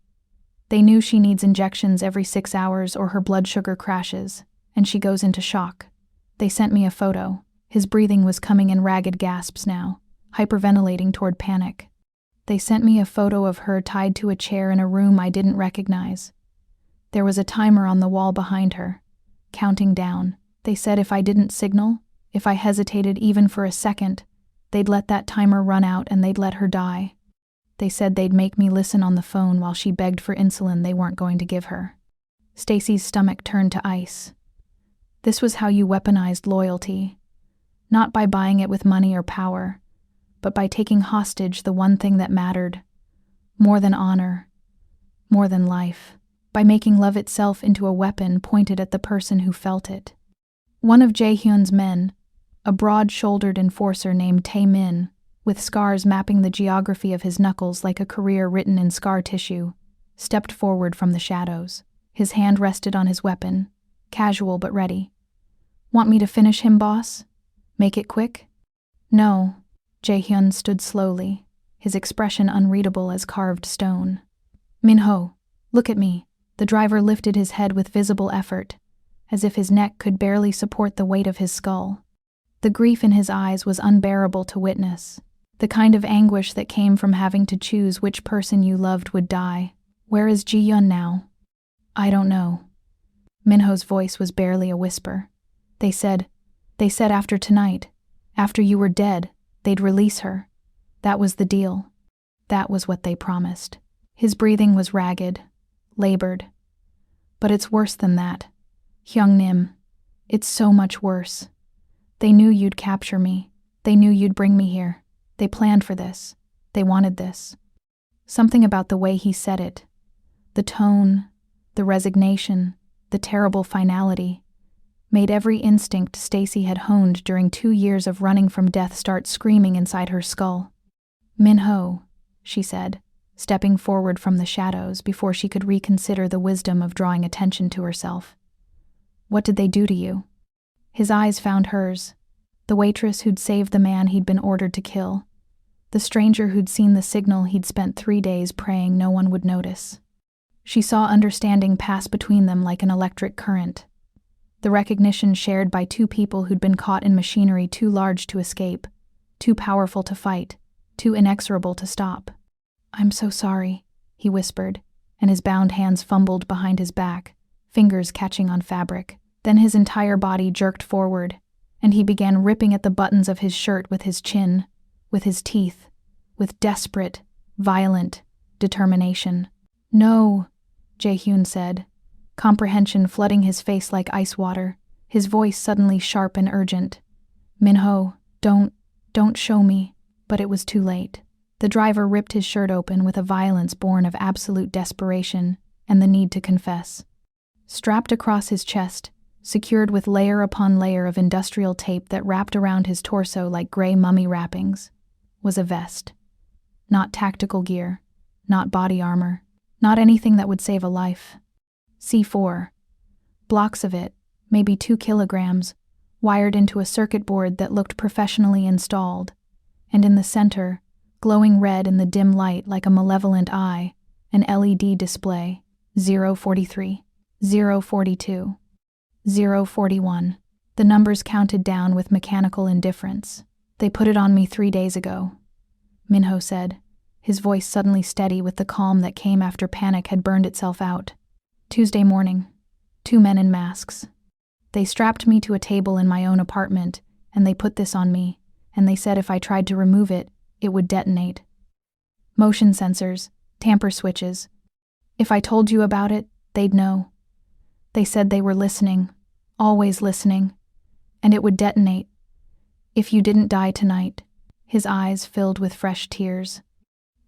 They knew she needs injections every 6 hours or her blood sugar crashes, and she goes into shock. They sent me a photo. His breathing was coming in ragged gasps now, hyperventilating toward panic. They sent me a photo of her tied to a chair in a room I didn't recognize. There was a timer on the wall behind her, counting down. They said if I didn't signal, if I hesitated even for a second, they'd let that timer run out and they'd let her die. They said they'd make me listen on the phone while she begged for insulin they weren't going to give her." Stacy's stomach turned to ice. This was how you weaponized loyalty. Not by buying it with money or power, but by taking hostage the one thing that mattered. More than honor. More than life. By making love itself into a weapon pointed at the person who felt it. One of Jae-hyun's men, a broad-shouldered enforcer named Tae-min, with scars mapping the geography of his knuckles like a career written in scar tissue, stepped forward from the shadows. His hand rested on his weapon, casual but ready. "Want me to finish him, boss? Make it quick?" "No." Jae-hyun stood slowly, his expression unreadable as carved stone. "Minho, look at me." The driver lifted his head with visible effort, as if his neck could barely support the weight of his skull. The grief in his eyes was unbearable to witness. The kind of anguish that came from having to choose which person you loved would die. Where is Ji-yeon now? I don't know. Minho's voice was barely a whisper. They said after tonight, after you were dead, they'd release her. That was the deal. That was what they promised. His breathing was ragged, labored. But it's worse than that. Hyung-nim, it's so much worse. They knew you'd capture me. They knew you'd bring me here. They planned for this. They wanted this. Something about the way he said it, the tone, the resignation, the terrible finality, made every instinct Stacy had honed during 2 years of running from death start screaming inside her skull. Minho, she said, stepping forward from the shadows before she could reconsider the wisdom of drawing attention to herself. What did they do to you? His eyes found hers, the waitress who'd saved the man he'd been ordered to kill, the stranger who'd seen the signal he'd spent 3 days praying no one would notice. She saw understanding pass between them like an electric current, the recognition shared by 2 people who'd been caught in machinery too large to escape, too powerful to fight, too inexorable to stop. I'm so sorry, he whispered, and his bound hands fumbled behind his back, fingers catching on fabric. Then his entire body jerked forward, and he began ripping at the buttons of his shirt with his chin, with his teeth, with desperate, violent determination. No, Jae-hyun said, comprehension flooding his face like ice water, his voice suddenly sharp and urgent. Minho, don't show me. But it was too late. The driver ripped his shirt open with a violence born of absolute desperation and the need to confess. Strapped across his chest, secured with layer upon layer of industrial tape that wrapped around his torso like gray mummy wrappings, was a vest. Not tactical gear, not body armor, not anything that would save a life. C4. Blocks of it, maybe 2 kilograms, wired into a circuit board that looked professionally installed, and in the center, glowing red in the dim light like a malevolent eye, an LED display, 043, 042, 041. The numbers counted down with mechanical indifference. They put it on me 3 days ago, Minho said, his voice suddenly steady with the calm that came after panic had burned itself out. Tuesday morning, 2 men in masks. They strapped me to a table in my own apartment, and they put this on me, and they said if I tried to remove it, it would detonate. Motion sensors, tamper switches. If I told you about it, they'd know. They said they were listening, always listening, and it would detonate. If you didn't die tonight. His eyes filled with fresh tears.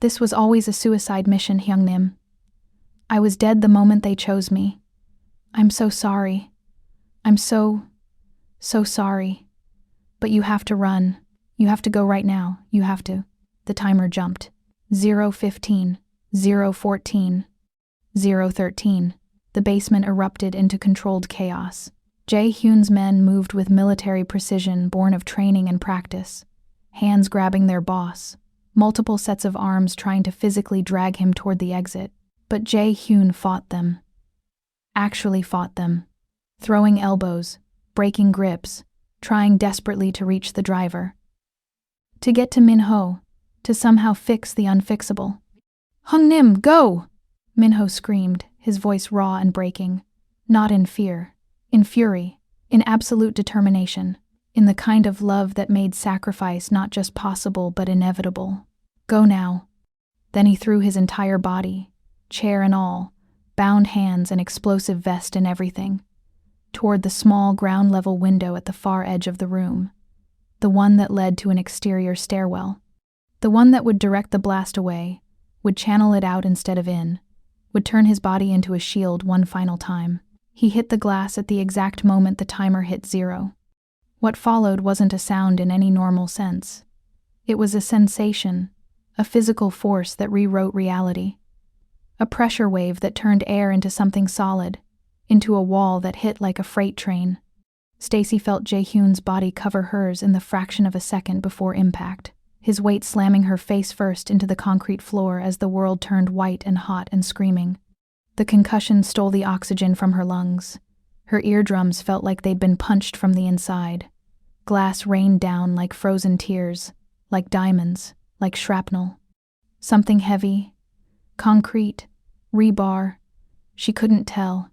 This was always a suicide mission, Hyung-nim. I was dead the moment they chose me. I'm so sorry. I'm so sorry. But you have to run. You have to go right now. You have to. The timer jumped. 015, 014, 013. The basement erupted into controlled chaos. Jae-hyun's men moved with military precision born of training and practice, hands grabbing their boss, multiple sets of arms trying to physically drag him toward the exit. But Jae-hyun fought them. Actually fought them. Throwing elbows, breaking grips, trying desperately to reach the driver. To get to Minho, to somehow fix the unfixable. Hyung-nim, go! Minho screamed, his voice raw and breaking. Not in fear, in fury, in absolute determination, in the kind of love that made sacrifice not just possible but inevitable. Go now. Then he threw his entire body, chair and all, bound hands and explosive vest and everything, toward the small ground-level window at the far edge of the room, the one that led to an exterior stairwell, the one that would direct the blast away, would channel it out instead of in, would turn his body into a shield one final time. He hit the glass at the exact moment the timer hit 0. What followed wasn't a sound in any normal sense. It was a sensation, a physical force that rewrote reality. A pressure wave that turned air into something solid, into a wall that hit like a freight train. Stacy felt Jae-hyun's body cover hers in the fraction of a second before impact, his weight slamming her face first into the concrete floor as the world turned white and hot and screaming. The concussion stole the oxygen from her lungs. Her eardrums felt like they'd been punched from the inside. Glass rained down like frozen tears, like diamonds, like shrapnel. Something heavy, concrete, rebar, she couldn't tell,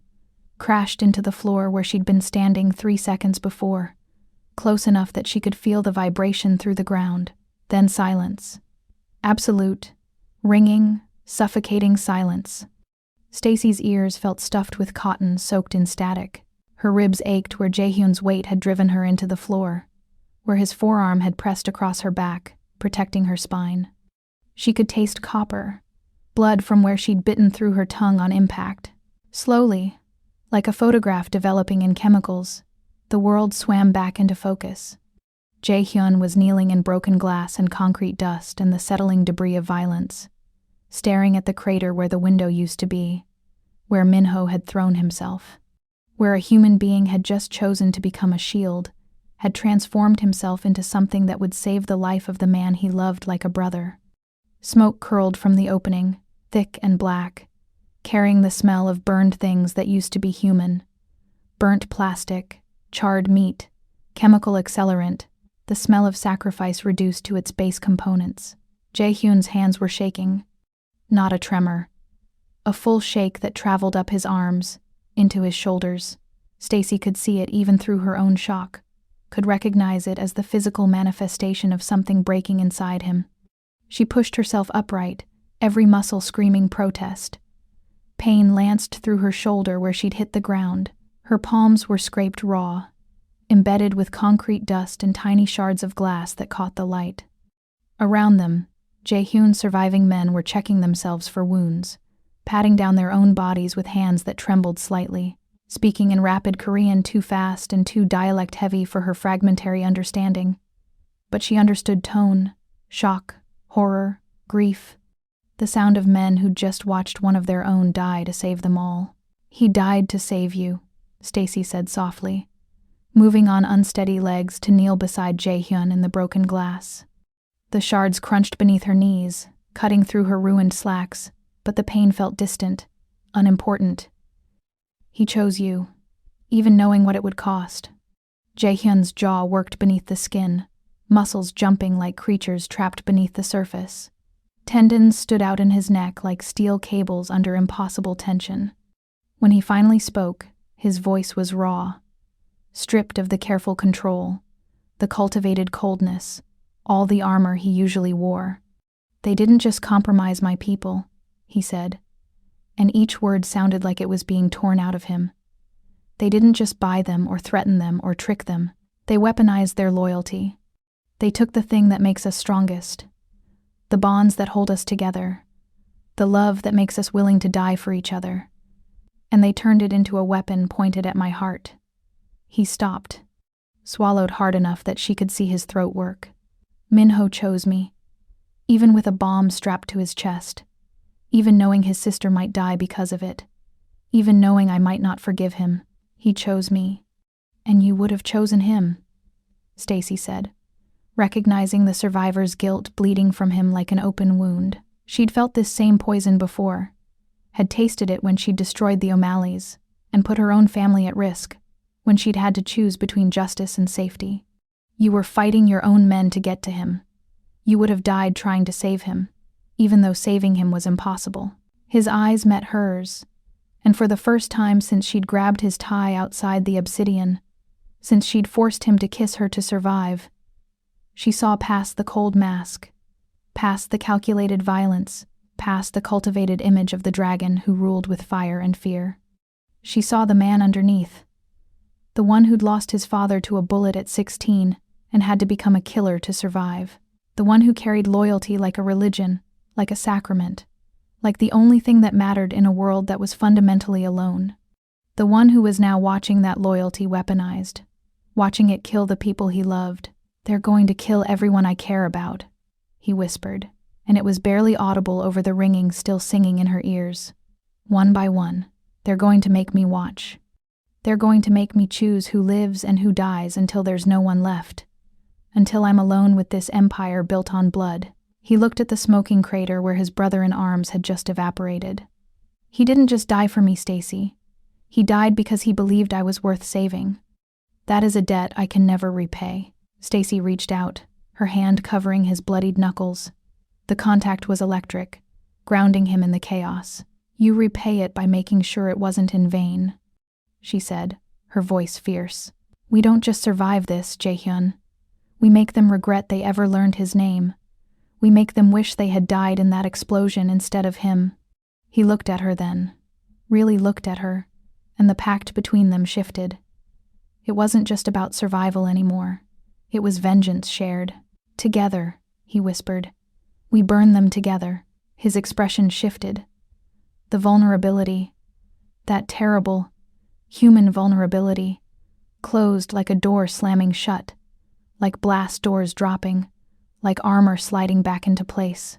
crashed into the floor where she'd been standing 3 seconds before, close enough that she could feel the vibration through the ground. Then silence. Absolute, ringing, suffocating silence. Stacy's ears felt stuffed with cotton soaked in static. Her ribs ached where Jaehyun's weight had driven her into the floor, where his forearm had pressed across her back, protecting her spine. She could taste copper, blood from where she'd bitten through her tongue on impact. Slowly, like a photograph developing in chemicals, the world swam back into focus. Jaehyun was kneeling in broken glass and concrete dust and the settling debris of violence, staring at the crater where the window used to be, where Minho had thrown himself, where a human being had just chosen to become a shield, had transformed himself into something that would save the life of the man he loved like a brother. Smoke curled from the opening, thick and black, carrying the smell of burned things that used to be human. Burnt plastic, charred meat, chemical accelerant, the smell of sacrifice reduced to its base components. Jaehyun's hands were shaking. Not a tremor. A full shake that traveled up his arms, into his shoulders. Stacy could see it even through her own shock, could recognize it as the physical manifestation of something breaking inside him. She pushed herself upright, every muscle screaming protest. Pain lanced through her shoulder where she'd hit the ground. Her palms were scraped raw, embedded with concrete dust and tiny shards of glass that caught the light. Around them, Jaehyun's surviving men were checking themselves for wounds, patting down their own bodies with hands that trembled slightly, speaking in rapid Korean too fast and too dialect-heavy for her fragmentary understanding. But she understood tone, shock, horror, grief, the sound of men who'd just watched one of their own die to save them all. "He died to save you," Stacy said softly, moving on unsteady legs to kneel beside Jaehyun in the broken glass. The shards crunched beneath her knees, cutting through her ruined slacks, but the pain felt distant, unimportant. "He chose you, even knowing what it would cost." Jaehyun's jaw worked beneath the skin, muscles jumping like creatures trapped beneath the surface. Tendons stood out in his neck like steel cables under impossible tension. When he finally spoke, his voice was raw, stripped of the careful control, the cultivated coldness, all the armor he usually wore. "They didn't just compromise my people," he said, and each word sounded like it was being torn out of him. "They didn't just buy them or threaten them or trick them. They weaponized their loyalty. They took the thing that makes us strongest, the bonds that hold us together, the love that makes us willing to die for each other, and they turned it into a weapon pointed at my heart." He stopped, swallowed hard enough that she could see his throat work. "Minho chose me, even with a bomb strapped to his chest, even knowing his sister might die because of it, even knowing I might not forgive him. He chose me. And you would have chosen him," Stacy said, recognizing the survivor's guilt bleeding from him like an open wound. She'd felt this same poison before, had tasted it when she'd destroyed the O'Malleys and put her own family at risk, when she'd had to choose between justice and safety. You were fighting your own men to get to him. You would have died trying to save him, even though saving him was impossible. His eyes met hers, and for the first time since she'd grabbed his tie outside the obsidian, since she'd forced him to kiss her to survive, she saw past the cold mask, past the calculated violence, past the cultivated image of the dragon who ruled with fire and fear. She saw the man underneath, the one who'd lost his father to a bullet at 16 and had to become a killer to survive. The one who carried loyalty like a religion, like a sacrament, like the only thing that mattered in a world that was fundamentally alone. The one who was now watching that loyalty weaponized, watching it kill the people he loved. "They're going to kill everyone I care about," he whispered, and it was barely audible over the ringing still singing in her ears. "One by one, they're going to make me watch. They're going to make me choose who lives and who dies until there's no one left. Until I'm alone with this empire built on blood." He looked at the smoking crater where his brother-in-arms had just evaporated. "He didn't just die for me, Stacy. He died because he believed I was worth saving. That is a debt I can never repay." Stacy reached out, her hand covering his bloodied knuckles, The contact was electric, grounding him in the chaos. "You repay it by making sure it wasn't in vain," she said, her voice fierce. "We don't just survive this, Jae-hyun. We make them regret they ever learned his name. We make them wish they had died in that explosion instead of him." He looked at her then, really looked at her, and the pact between them shifted. It wasn't just about survival anymore. It was vengeance shared. "Together," he whispered. "We burn them together." His expression shifted. The vulnerability, that terrible, human vulnerability, closed like a door slamming shut, like blast doors dropping, like armor sliding back into place.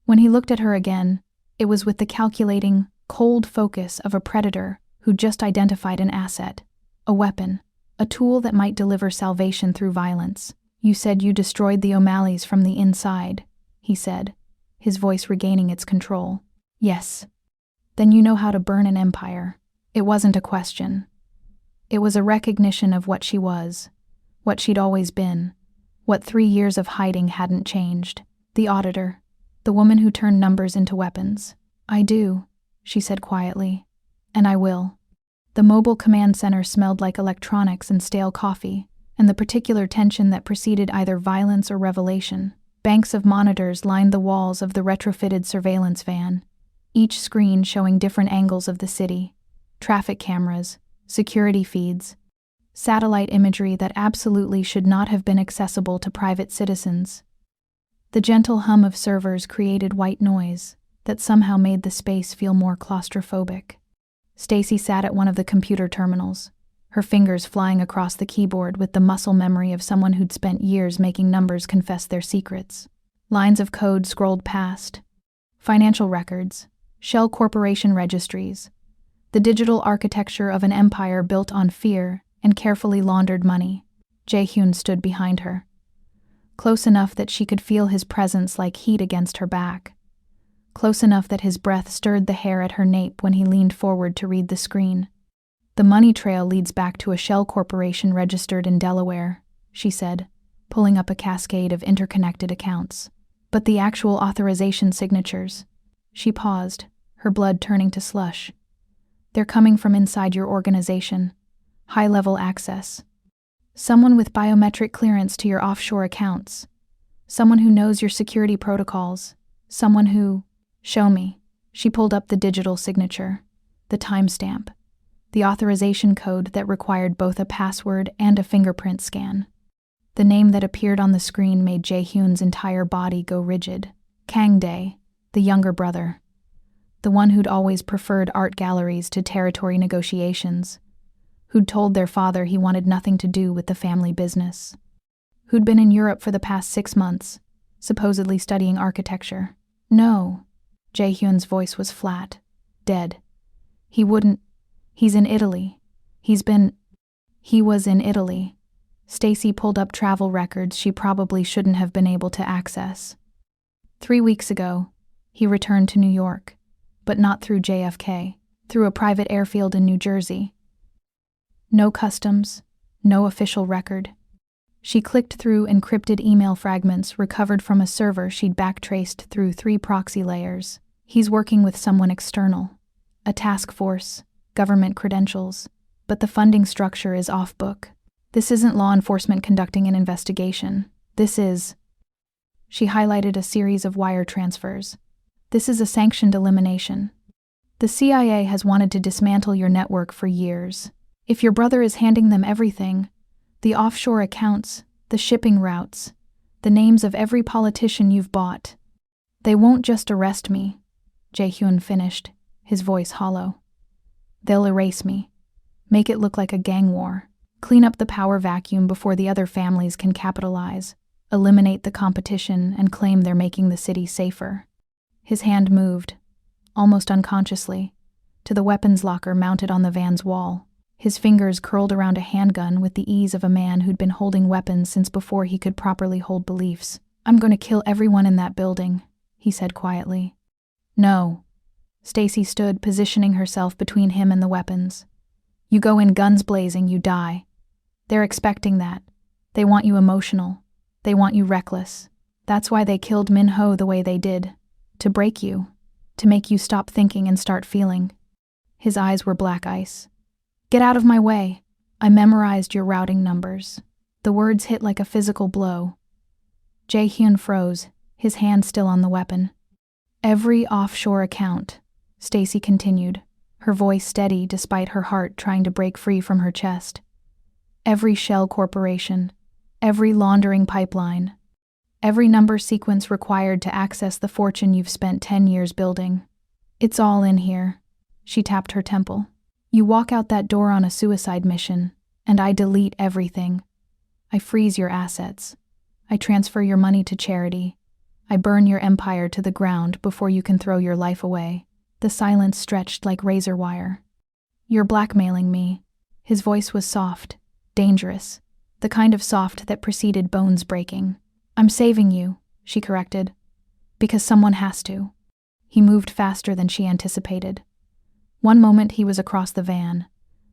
When he looked at her again, it was with the calculating, cold focus of a predator who just identified an asset, a weapon, a tool that might deliver salvation through violence. "You said you destroyed the O'Malleys from the inside," he said, his voice regaining its control. "Yes. Then you know how to burn an empire." It wasn't a question. It was a recognition of what she was, what she'd always been, what 3 years of hiding hadn't changed. The auditor, the woman who turned numbers into weapons. "I do," she said quietly, "and I will." The mobile command center smelled like electronics and stale coffee, and the particular tension that preceded either violence or revelation. Banks of monitors lined the walls of the retrofitted surveillance van, each screen showing different angles of the city, traffic cameras, security feeds, satellite imagery that absolutely should not have been accessible to private citizens. The gentle hum of servers created white noise that somehow made the space feel more claustrophobic. Stacy sat at one of the computer terminals, her fingers flying across the keyboard with the muscle memory of someone who'd spent years making numbers confess their secrets. Lines of code scrolled past. Financial records, shell corporation registries, the digital architecture of an empire built on fear and carefully laundered money. Jae-hyun stood behind her, close enough that she could feel his presence like heat against her back, close enough that his breath stirred the hair at her nape when he leaned forward to read the screen. "The money trail leads back to a shell corporation registered in Delaware," she said, pulling up a cascade of interconnected accounts. "But the actual authorization signatures..." She paused, her blood turning to slush. "They're coming from inside your organization. High-level access. Someone with biometric clearance to your offshore accounts. Someone who knows your security protocols. Someone who..." "Show me." She pulled up the digital signature, the timestamp, the authorization code that required both a password and a fingerprint scan. The name that appeared on the screen made Jae-hyun's entire body go rigid. Kang Dae, the younger brother. The one who'd always preferred art galleries to territory negotiations. Who'd told their father he wanted nothing to do with the family business. Who'd been in Europe for the past 6 months, supposedly studying architecture. "No." Jae-hyun's voice was flat, dead. "He wouldn't. He's in Italy. He was in Italy." Stacy pulled up travel records she probably shouldn't have been able to access. 3 weeks ago, he returned to New York, but not through JFK, through a private airfield in New Jersey. No customs, no official record. She clicked through encrypted email fragments recovered from a server she'd backtraced through 3 proxy layers. He's working with someone external, a task force, government credentials, but the funding structure is off-book. This isn't law enforcement conducting an investigation. This is... She highlighted a series of wire transfers. "This is a sanctioned elimination. The CIA has wanted to dismantle your network for years. If your brother is handing them everything, the offshore accounts, the shipping routes, the names of every politician you've bought, they won't just arrest me," Jae-hyun finished, his voice hollow. "They'll erase me. Make it look like a gang war. Clean up the power vacuum before the other families can capitalize, eliminate the competition, and claim they're making the city safer." His hand moved, almost unconsciously, to the weapons locker mounted on the van's wall. His fingers curled around a handgun with the ease of a man who'd been holding weapons since before he could properly hold beliefs. "I'm going to kill everyone in that building," he said quietly. "No." Stacy stood, positioning herself between him and the weapons. "You go in guns blazing, you die. They're expecting that. They want you emotional. They want you reckless. That's why they killed Min Ho the way they did. To break you. To make you stop thinking and start feeling. His eyes were black ice. Get out of my way. I memorized your routing numbers. The words hit like a physical blow. Jae-hyun froze, his hand still on the weapon. Every offshore account, Stacy continued, her voice steady despite her heart trying to break free from her chest. Every shell corporation, every laundering pipeline, every number sequence required to access the fortune you've spent 10 years building. It's all in here. She tapped her temple. You walk out that door on a suicide mission, and I delete everything. I freeze your assets. I transfer your money to charity. I burn your empire to the ground before you can throw your life away. The silence stretched like razor wire. You're blackmailing me. His voice was soft, dangerous, the kind of soft that preceded bones breaking. I'm saving you, she corrected. Because someone has to. He moved faster than she anticipated. One moment he was across the van.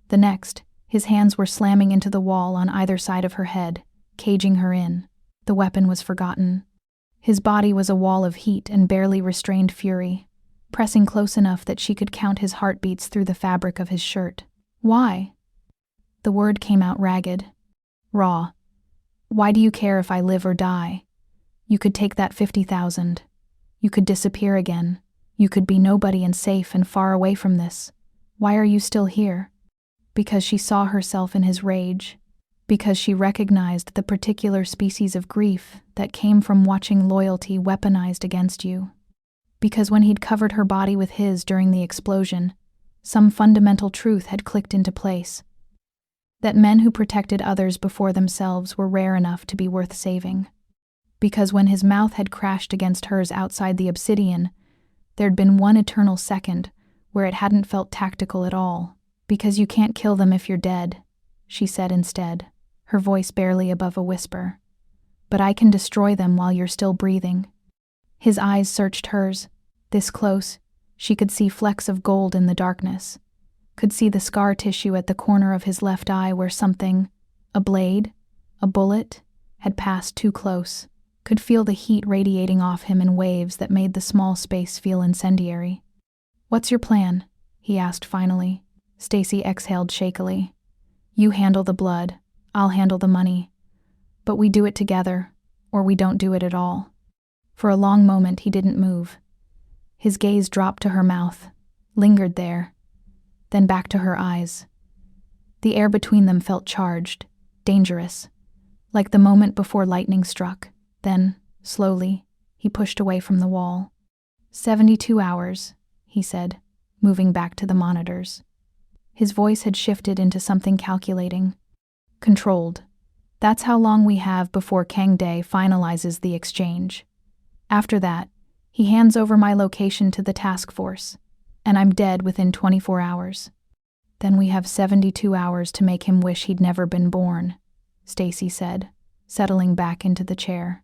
The next, his hands were slamming into the wall on either side of her head, caging her in. The weapon was forgotten. His body was a wall of heat and barely restrained fury, pressing close enough that she could count his heartbeats through the fabric of his shirt. Why? The word came out ragged, raw. Why do you care if I live or die? You could take that 50,000. You could disappear again. You could be nobody and safe and far away from this. Why are you still here? Because she saw herself in his rage. Because she recognized the particular species of grief that came from watching loyalty weaponized against you. Because when he'd covered her body with his during the explosion, some fundamental truth had clicked into place. That men who protected others before themselves were rare enough to be worth saving. Because when his mouth had crashed against hers outside the obsidian, there'd been one eternal second where it hadn't felt tactical at all. Because you can't kill them if you're dead, she said instead, her voice barely above a whisper. But I can destroy them while you're still breathing. His eyes searched hers. This close, she could see flecks of gold in the darkness. Could see the scar tissue at the corner of his left eye where something, a blade, a bullet, had passed too close. Could feel the heat radiating off him in waves that made the small space feel incendiary. What's your plan? He asked finally. Stacy exhaled shakily. You handle the blood. I'll handle the money. But we do it together, or we don't do it at all. For a long moment he didn't move. His gaze dropped to her mouth, lingered there, then back to her eyes. The air between them felt charged, dangerous, like the moment before lightning struck. Then, slowly, he pushed away from the wall. 72 hours, he said, moving back to the monitors. His voice had shifted into something calculating. Controlled. That's how long we have before Kang Dae finalizes the exchange. After that, he hands over my location to the task force, and I'm dead within 24 hours. Then we have 72 hours to make him wish he'd never been born, Stacy said, settling back into the chair.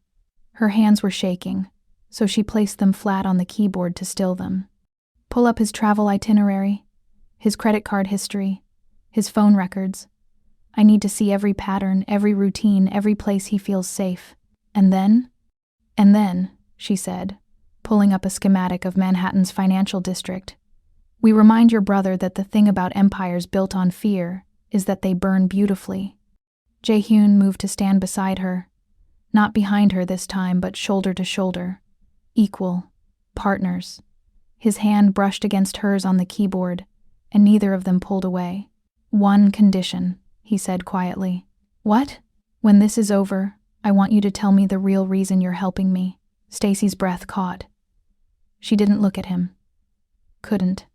Her hands were shaking, so she placed them flat on the keyboard to still them. Pull up his travel itinerary, his credit card history, his phone records. I need to see every pattern, every routine, every place he feels safe. And then, she said, pulling up a schematic of Manhattan's financial district, we remind your brother that the thing about empires built on fear is that they burn beautifully. Jae-hyun moved to stand beside her, not behind her this time, but shoulder to shoulder. Equal. Partners. His hand brushed against hers on the keyboard, and neither of them pulled away. One condition, he said quietly. What? When this is over, I want you to tell me the real reason you're helping me. Stacy's breath caught. She didn't look at him. Couldn't.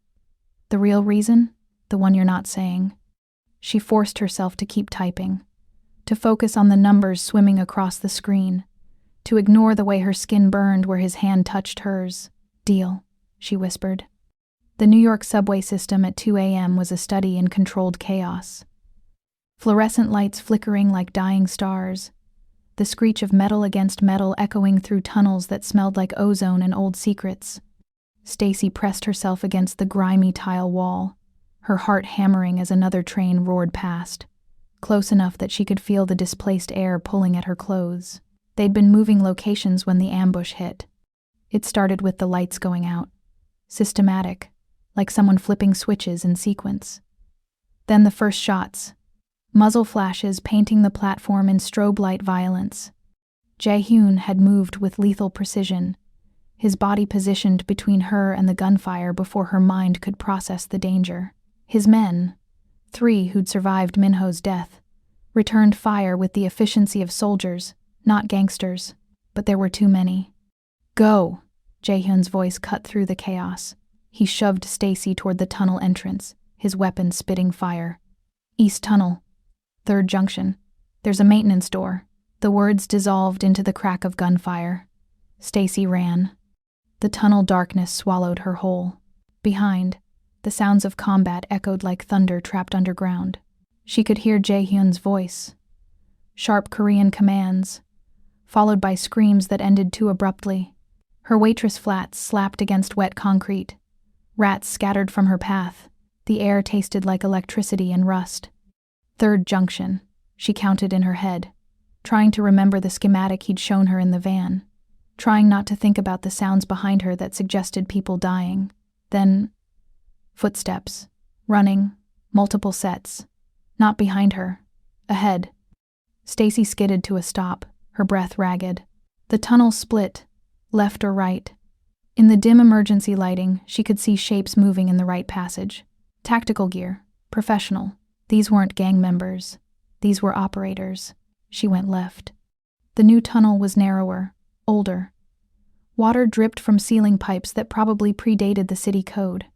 The real reason? The one you're not saying. She forced herself to keep typing, to focus on the numbers swimming across the screen, to ignore the way her skin burned where his hand touched hers. Deal, she whispered. The New York subway system at 2 a.m. was a study in controlled chaos. Fluorescent lights flickering like dying stars, the screech of metal against metal echoing through tunnels that smelled like ozone and old secrets. Stacy pressed herself against the grimy tile wall, her heart hammering as another train roared past, close enough that she could feel the displaced air pulling at her clothes. They'd been moving locations when the ambush hit. It started with the lights going out. Systematic, like someone flipping switches in sequence. Then the first shots. Muzzle flashes painting the platform in strobe light violence. Jae-hyun had moved with lethal precision, his body positioned between her and the gunfire before her mind could process the danger. His men, 3 who'd survived Minho's death, returned fire with the efficiency of soldiers, not gangsters, but there were too many. Go! Jae-hyun's voice cut through the chaos. He shoved Stacy toward the tunnel entrance, his weapon spitting fire. East Tunnel. 3rd junction. There's a maintenance door. The words dissolved into the crack of gunfire. Stacy ran. The tunnel darkness swallowed her whole. Behind, the sounds of combat echoed like thunder trapped underground. She could hear Jae-hyun's voice. Sharp Korean commands, followed by screams that ended too abruptly. Her Waitress flats slapped against wet concrete. Rats scattered from her path. The air tasted like electricity and rust. 3rd junction, she counted in her head, trying to remember the schematic he'd shown her in the van, trying not to think about the sounds behind her that suggested people dying. Then, footsteps, running, multiple sets. Not behind her, ahead. Stacy skidded to a stop, her breath ragged. The tunnel split, left or right. In the dim emergency lighting, she could see shapes moving in the right passage. Tactical gear, professional. These weren't gang members. These were operators. She went left. The new tunnel was narrower, older. Water dripped from ceiling pipes that probably predated the city code.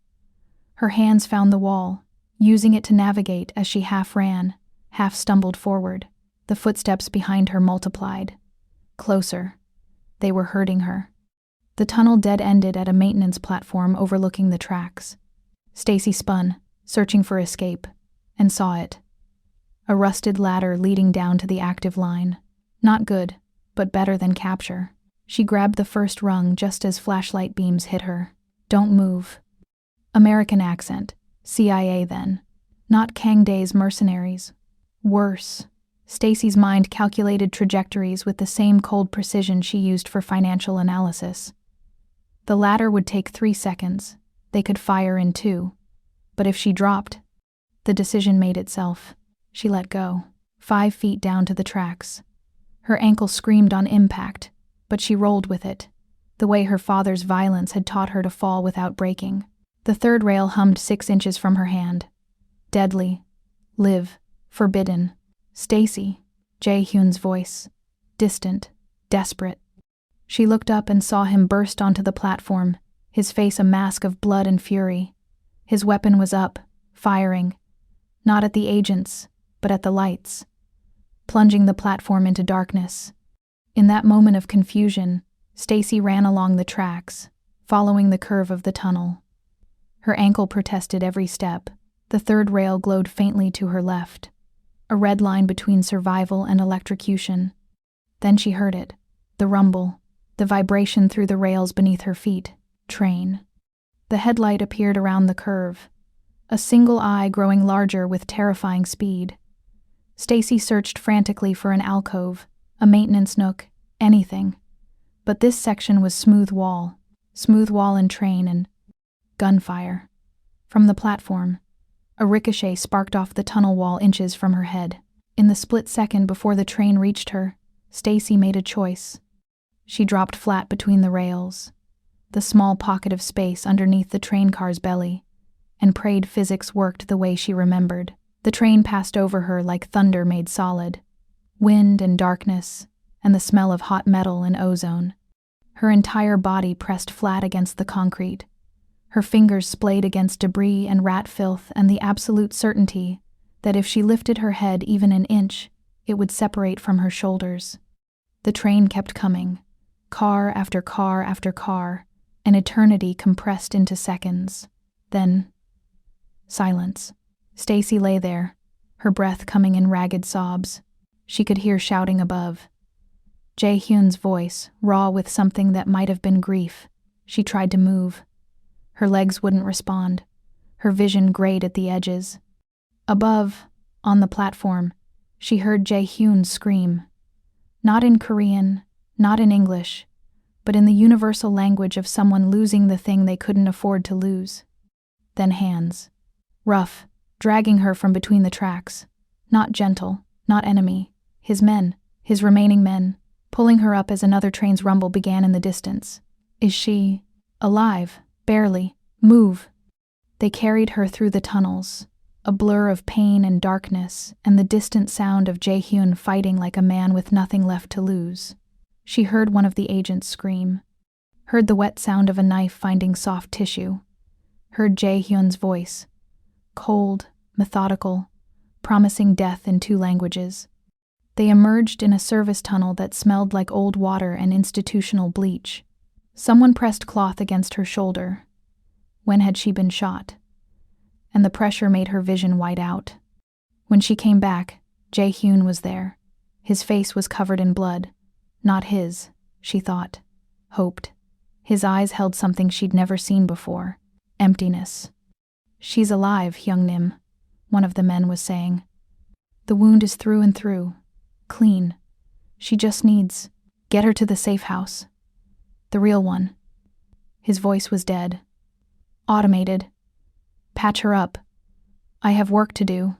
Her hands found the wall, using it to navigate as she half ran, half stumbled forward. The footsteps behind her multiplied. Closer. They were hurting her. The tunnel dead-ended at a maintenance platform overlooking the tracks. Stacy spun, searching for escape, and saw it. A rusted ladder leading down to the active line. Not good, but better than capture. She grabbed the first rung just as flashlight beams hit her. Don't move. American accent. CIA then. Not Kang Dae's mercenaries. Worse. Stacy's mind calculated trajectories with the same cold precision she used for financial analysis. The ladder would take 3 seconds. They could fire in 2. But if she dropped, the decision made itself. She let go. 5 feet down to the tracks. Her ankle screamed on impact, but she rolled with it, the way her father's violence had taught her to fall without breaking. The 3rd rail hummed 6 inches from her hand. Deadly. Live. Forbidden. Stacy. Jae-hyun's voice. Distant. Desperate. She looked up and saw him burst onto the platform, his face a mask of blood and fury. His weapon was up, firing. Not at the agents, but at the lights. Plunging the platform into darkness. In that moment of confusion, Stacy ran along the tracks, following the curve of the tunnel. Her ankle protested every step. The 3rd rail glowed faintly to her left, a red line between survival and electrocution. Then she heard it, the rumble, the vibration through the rails beneath her feet. Train. The headlight appeared around the curve, a single eye growing larger with terrifying speed. Stacy searched frantically for an alcove, a maintenance nook, anything. But this section was smooth wall and train and gunfire. From the platform, a ricochet sparked off the tunnel wall inches from her head. In the split second before the train reached her, Stacy made a choice. She dropped flat between the rails, the small pocket of space underneath the train car's belly, and prayed physics worked the way she remembered. The train passed over her like thunder made solid, wind and darkness, and the smell of hot metal and ozone. Her entire body pressed flat against the concrete, her fingers splayed against debris and rat filth, and the absolute certainty that if she lifted her head even an inch, it would separate from her shoulders. The train kept coming, car after car after car, an eternity compressed into seconds. Then, silence. Stacy lay there, her breath coming in ragged sobs. She could hear shouting above. Jae-hyun's voice, raw with something that might have been grief. She tried to move. Her legs wouldn't respond. Her vision grayed at the edges. Above, on the platform, she heard Jae-hyun scream. Not in Korean, not in English, but in the universal language of someone losing the thing they couldn't afford to lose. Then hands. Rough, dragging her from between the tracks. Not gentle, not enemy. His men, his remaining men, pulling her up as another train's rumble began in the distance. Is she alive? Barely. Move. They carried her through the tunnels, a blur of pain and darkness, and the distant sound of Jae-hyun fighting like a man with nothing left to lose. She heard one of the agents scream, heard the wet sound of a knife finding soft tissue, heard Jae-hyun's voice, cold, methodical, promising death in 2 languages. They emerged in a service tunnel that smelled like old water and institutional bleach. Someone pressed cloth against her shoulder. When had she been shot? And the pressure made her vision white out. When she came back, Jae-hyun was there. His face was covered in blood. Not his, she thought, hoped. His eyes held something she'd never seen before. Emptiness. She's alive, Hyung-nim, one of the men was saying. The wound is through and through. Clean. She just needs, get her to the safe house. The real one. His voice was dead. Automated. Patch her up. I have work to do.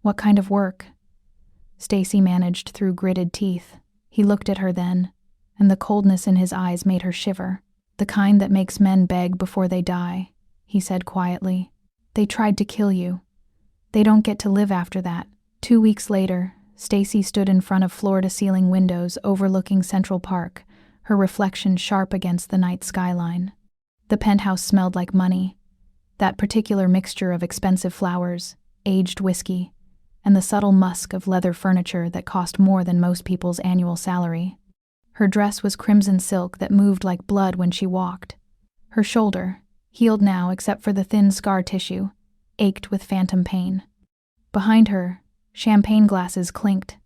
What kind of work? Stacy managed through gritted teeth. He looked at her then, and the coldness in his eyes made her shiver. The kind that makes men beg before they die, he said quietly. They tried to kill you. They don't get to live after that. 2 weeks later, Stacy stood in front of floor-to-ceiling windows overlooking Central Park, her reflection sharp against the night skyline. The penthouse smelled like money. That particular mixture of expensive flowers, aged whiskey, and the subtle musk of leather furniture that cost more than most people's annual salary. Her dress was crimson silk that moved like blood when she walked. Her shoulder, healed now except for the thin scar tissue, ached with phantom pain. Behind her, champagne glasses clinked.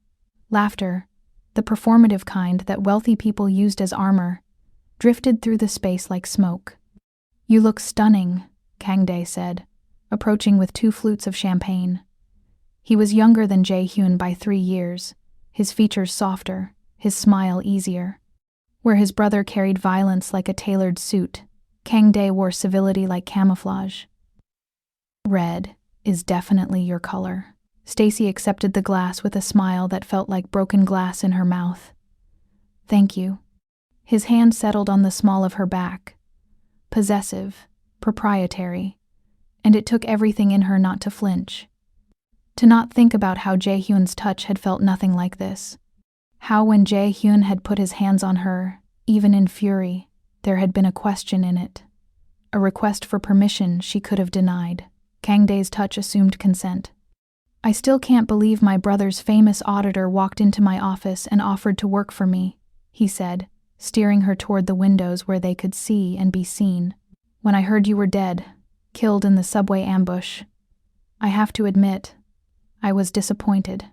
Laughter, the performative kind that wealthy people used as armor, drifted through the space like smoke. You look stunning, Kang-dae said, approaching with 2 flutes of champagne. He was younger than Jae-hyun by 3 years, his features softer, his smile easier. Where his brother carried violence like a tailored suit, Kang-dae wore civility like camouflage. Red is definitely your color. Stacy accepted the glass with a smile that felt like broken glass in her mouth. Thank you. His hand settled on the small of her back. Possessive, proprietary, and it took everything in her not to flinch. To not think about how Jae-hyun's touch had felt nothing like this. How when Jae-hyun had put his hands on her, even in fury, there had been a question in it. A request for permission she could have denied. Kang-dae's touch assumed consent. I still can't believe my brother's famous auditor walked into my office and offered to work for me, he said, steering her toward the windows where they could see and be seen. When I heard you were dead, killed in the subway ambush, I have to admit, I was disappointed.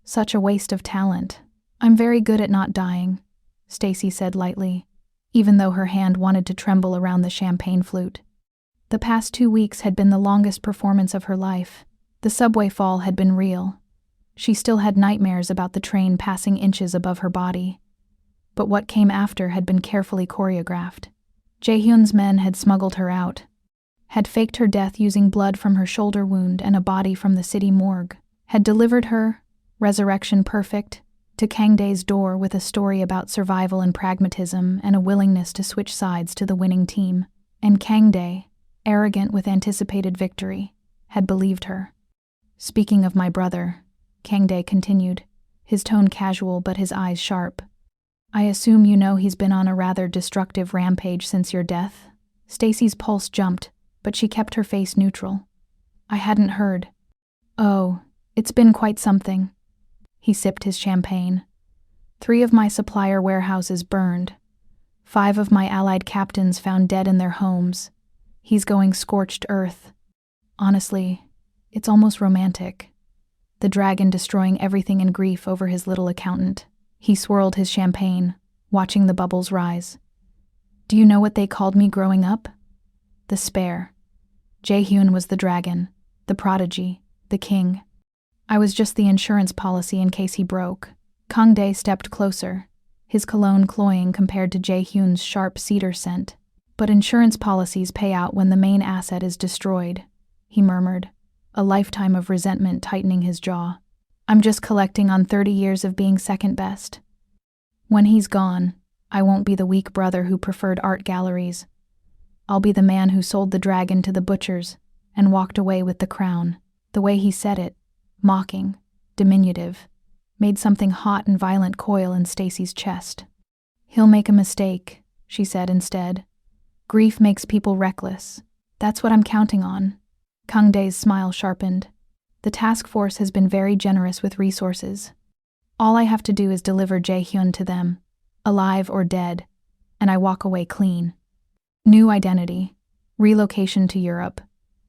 Such a waste of talent. I'm very good at not dying, Stacy said lightly, even though her hand wanted to tremble around the champagne flute. The past 2 weeks had been the longest performance of her life. The subway fall had been real. She still had nightmares about the train passing inches above her body. But what came after had been carefully choreographed. Jae-hyun's men had smuggled her out, had faked her death using blood from her shoulder wound and a body from the city morgue, had delivered her, resurrection perfect, to Kang-dae's door with a story about survival and pragmatism and a willingness to switch sides to the winning team. And Kang-dae, arrogant with anticipated victory, had believed her. Speaking of my brother, Kang-dae continued, his tone casual but his eyes sharp. I assume you know he's been on a rather destructive rampage since your death? Stacy's pulse jumped, but she kept her face neutral. I hadn't heard. Oh, it's been quite something. He sipped his champagne. 3 of my supplier warehouses burned. 5 of my allied captains found dead in their homes. He's going scorched earth. Honestly, it's almost romantic. The dragon destroying everything in grief over his little accountant. He swirled his champagne, watching the bubbles rise. Do you know what they called me growing up? The spare. Jae-hyun was the dragon, the prodigy, the king. I was just the insurance policy in case he broke. Kang-dae stepped closer, his cologne cloying compared to Jae-hyun's sharp cedar scent. "But insurance policies pay out when the main asset is destroyed," he murmured, a lifetime of resentment tightening his jaw. "I'm just collecting on 30 years of being second best. When he's gone, I won't be the weak brother who preferred art galleries. I'll be the man who sold the dragon to the butchers and walked away with the crown." The way he said it, mocking, diminutive, made something hot and violent coil in Stacy's chest. "He'll make a mistake," she said instead. "Grief makes people reckless. That's what I'm counting on." Kang Dae's smile sharpened. "The task force has been very generous with resources. All I have to do is deliver Jae-hyun to them, alive or dead, and I walk away clean. New identity, relocation to Europe,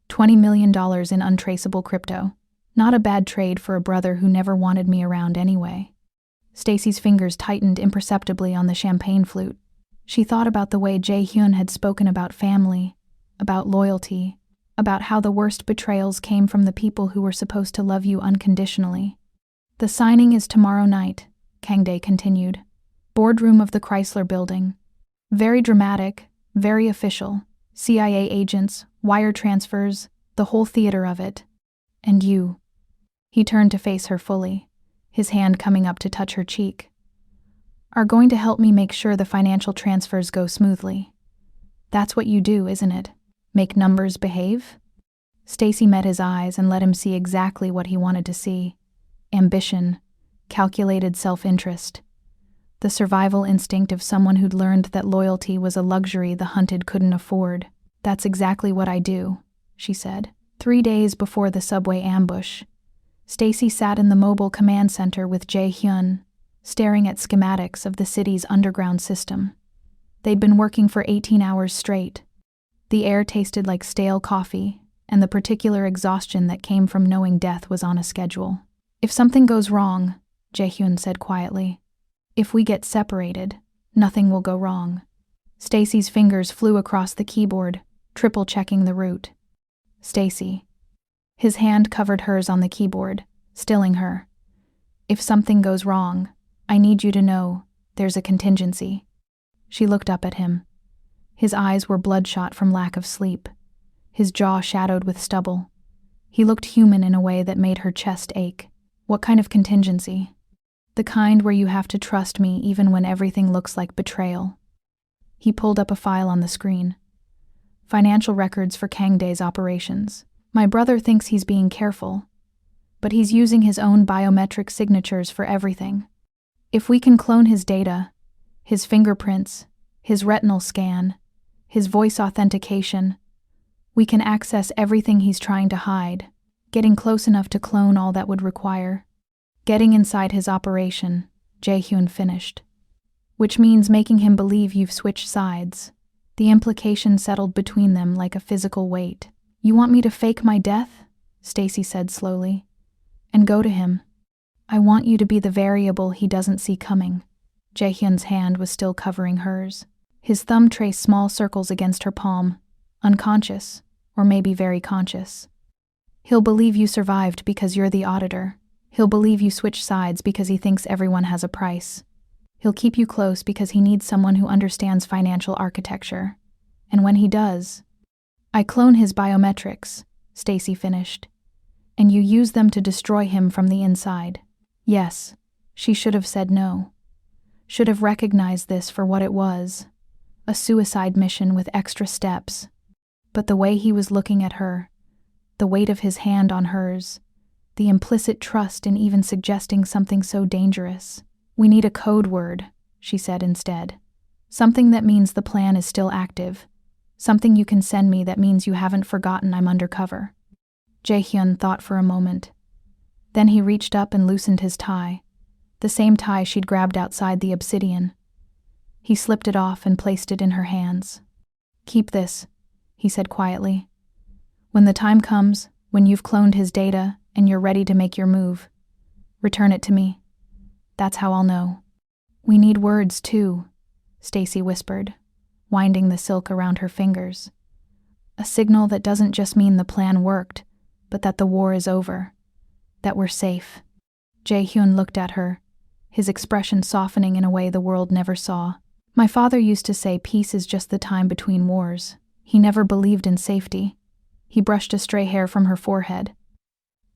$20 million in untraceable crypto. Not a bad trade for a brother who never wanted me around anyway." Stacy's fingers tightened imperceptibly on the champagne flute. She thought about the way Jae-hyun had spoken about family, about loyalty, about how the worst betrayals came from the people who were supposed to love you unconditionally. "The signing is tomorrow night," Kang Dae continued. "Boardroom of the Chrysler Building. Very dramatic, very official. CIA agents, wire transfers, the whole theater of it. And you." He turned to face her fully, his hand coming up to touch her cheek. "Are going to help me make sure the financial transfers go smoothly. That's what you do, isn't it? Make numbers behave?" Stacy met his eyes and let him see exactly what he wanted to see. Ambition, calculated self-interest. The survival instinct of someone who'd learned that loyalty was a luxury the hunted couldn't afford. "That's exactly what I do," she said. 3 days before the subway ambush, Stacy sat in the mobile command center with Jae-hyun, staring at schematics of the city's underground system. They'd been working for 18 hours straight. The air tasted like stale coffee, and the particular exhaustion that came from knowing death was on a schedule. "If something goes wrong," Jae-hyun said quietly, "if we get separated, nothing will go wrong." Stacy's fingers flew across the keyboard, triple-checking the route. "Stacy." His hand covered hers on the keyboard, stilling her. "If something goes wrong, I need you to know there's a contingency." She looked up at him. His eyes were bloodshot from lack of sleep, his jaw shadowed with stubble. He looked human in a way that made her chest ache. "What kind of contingency?" "The kind where you have to trust me even when everything looks like betrayal." He pulled up a file on the screen. "Financial records for Kang Dae's operations. My brother thinks he's being careful, but he's using his own biometric signatures for everything. If we can clone his data, his fingerprints, his retinal scan, his voice authentication, we can access everything he's trying to hide, getting close enough to clone all that would require. Getting inside his operation," Jae-hyun finished. "Which means making him believe you've switched sides." The implication settled between them like a physical weight. "You want me to fake my death?" Stacy said slowly. "And go to him. I want you to be the variable he doesn't see coming." Jae-hyun's hand was still covering hers. His thumb traced small circles against her palm, unconscious, or maybe very conscious. "He'll believe you survived because you're the auditor. He'll believe you switch sides because he thinks everyone has a price. He'll keep you close because he needs someone who understands financial architecture. And when he does..." "I clone his biometrics," Stacy finished. "And you use them to destroy him from the inside." Yes, she should have said no. Should have recognized this for what it was. A suicide mission with extra steps. But the way he was looking at her, the weight of his hand on hers, the implicit trust in even suggesting something so dangerous. "We need a code word," she said instead. "Something that means the plan is still active. Something you can send me that means you haven't forgotten I'm undercover." Jae-hyun thought for a moment. Then he reached up and loosened his tie, the same tie she'd grabbed outside the obsidian. He slipped it off and placed it in her hands. "Keep this," he said quietly. "When the time comes, when you've cloned his data and you're ready to make your move, return it to me. That's how I'll know." "We need words, too," Stacy whispered, winding the silk around her fingers. "A signal that doesn't just mean the plan worked, but that the war is over. That we're safe." Jae-hyun looked at her, his expression softening in a way the world never saw. My father used to say peace is just the time between wars. He never believed in safety. He brushed a stray hair from her forehead.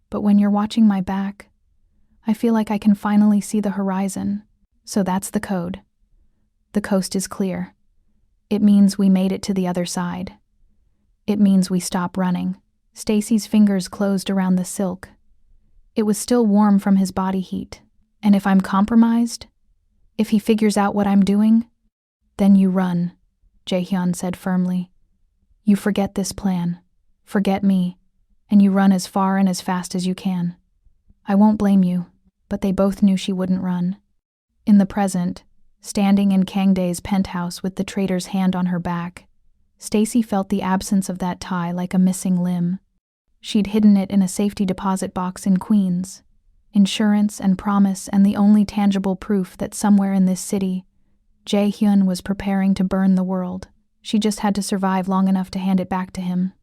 But when you're watching my back, I feel like I can finally see the horizon. So that's the code. The coast is clear. It means we made it to the other side. It means we stop running. Stacy's fingers closed around the silk. It was still warm from his body heat. And if I'm compromised, if he figures out what I'm doing, then you run, Jae-hyun said firmly. You forget this plan, forget me, and you run as far and as fast as you can. I won't blame you, but they both knew she wouldn't run. In the present, standing in Kang-dae's penthouse with the traitor's hand on her back, Stacy felt the absence of that tie like a missing limb. She'd hidden it in a safety deposit box in Queens. Insurance and promise and the only tangible proof that somewhere in this city, Jae-hyun was preparing to burn the world. She just had to survive long enough to hand it back to him.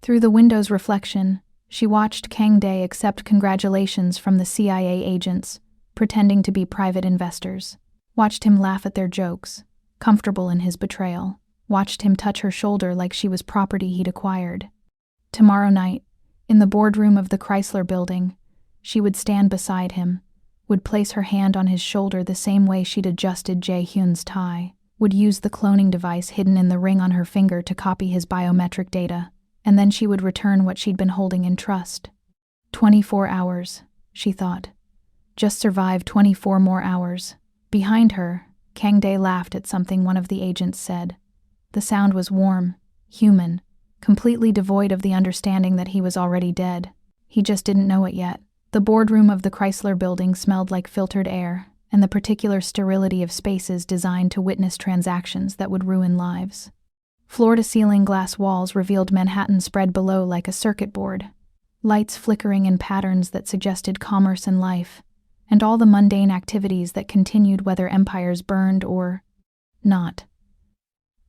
Through the window's reflection, she watched Kang-dae accept congratulations from the CIA agents, pretending to be private investors. Watched him laugh at their jokes, comfortable in his betrayal. Watched him touch her shoulder like she was property he'd acquired. Tomorrow night, in the boardroom of the Chrysler Building, she would stand beside him, would place her hand on his shoulder the same way she'd adjusted Jae-hyun's tie, would use the cloning device hidden in the ring on her finger to copy his biometric data, and then she would return what she'd been holding in trust. 24 hours, she thought. Just survive 24 more hours. Behind her, Kang-dae laughed at something one of the agents said. The sound was warm, human, completely devoid of the understanding that he was already dead. He just didn't know it yet. The boardroom of the Chrysler Building smelled like filtered air, and the particular sterility of spaces designed to witness transactions that would ruin lives. Floor-to-ceiling glass walls revealed Manhattan spread below like a circuit board, lights flickering in patterns that suggested commerce and life, and all the mundane activities that continued whether empires burned or not.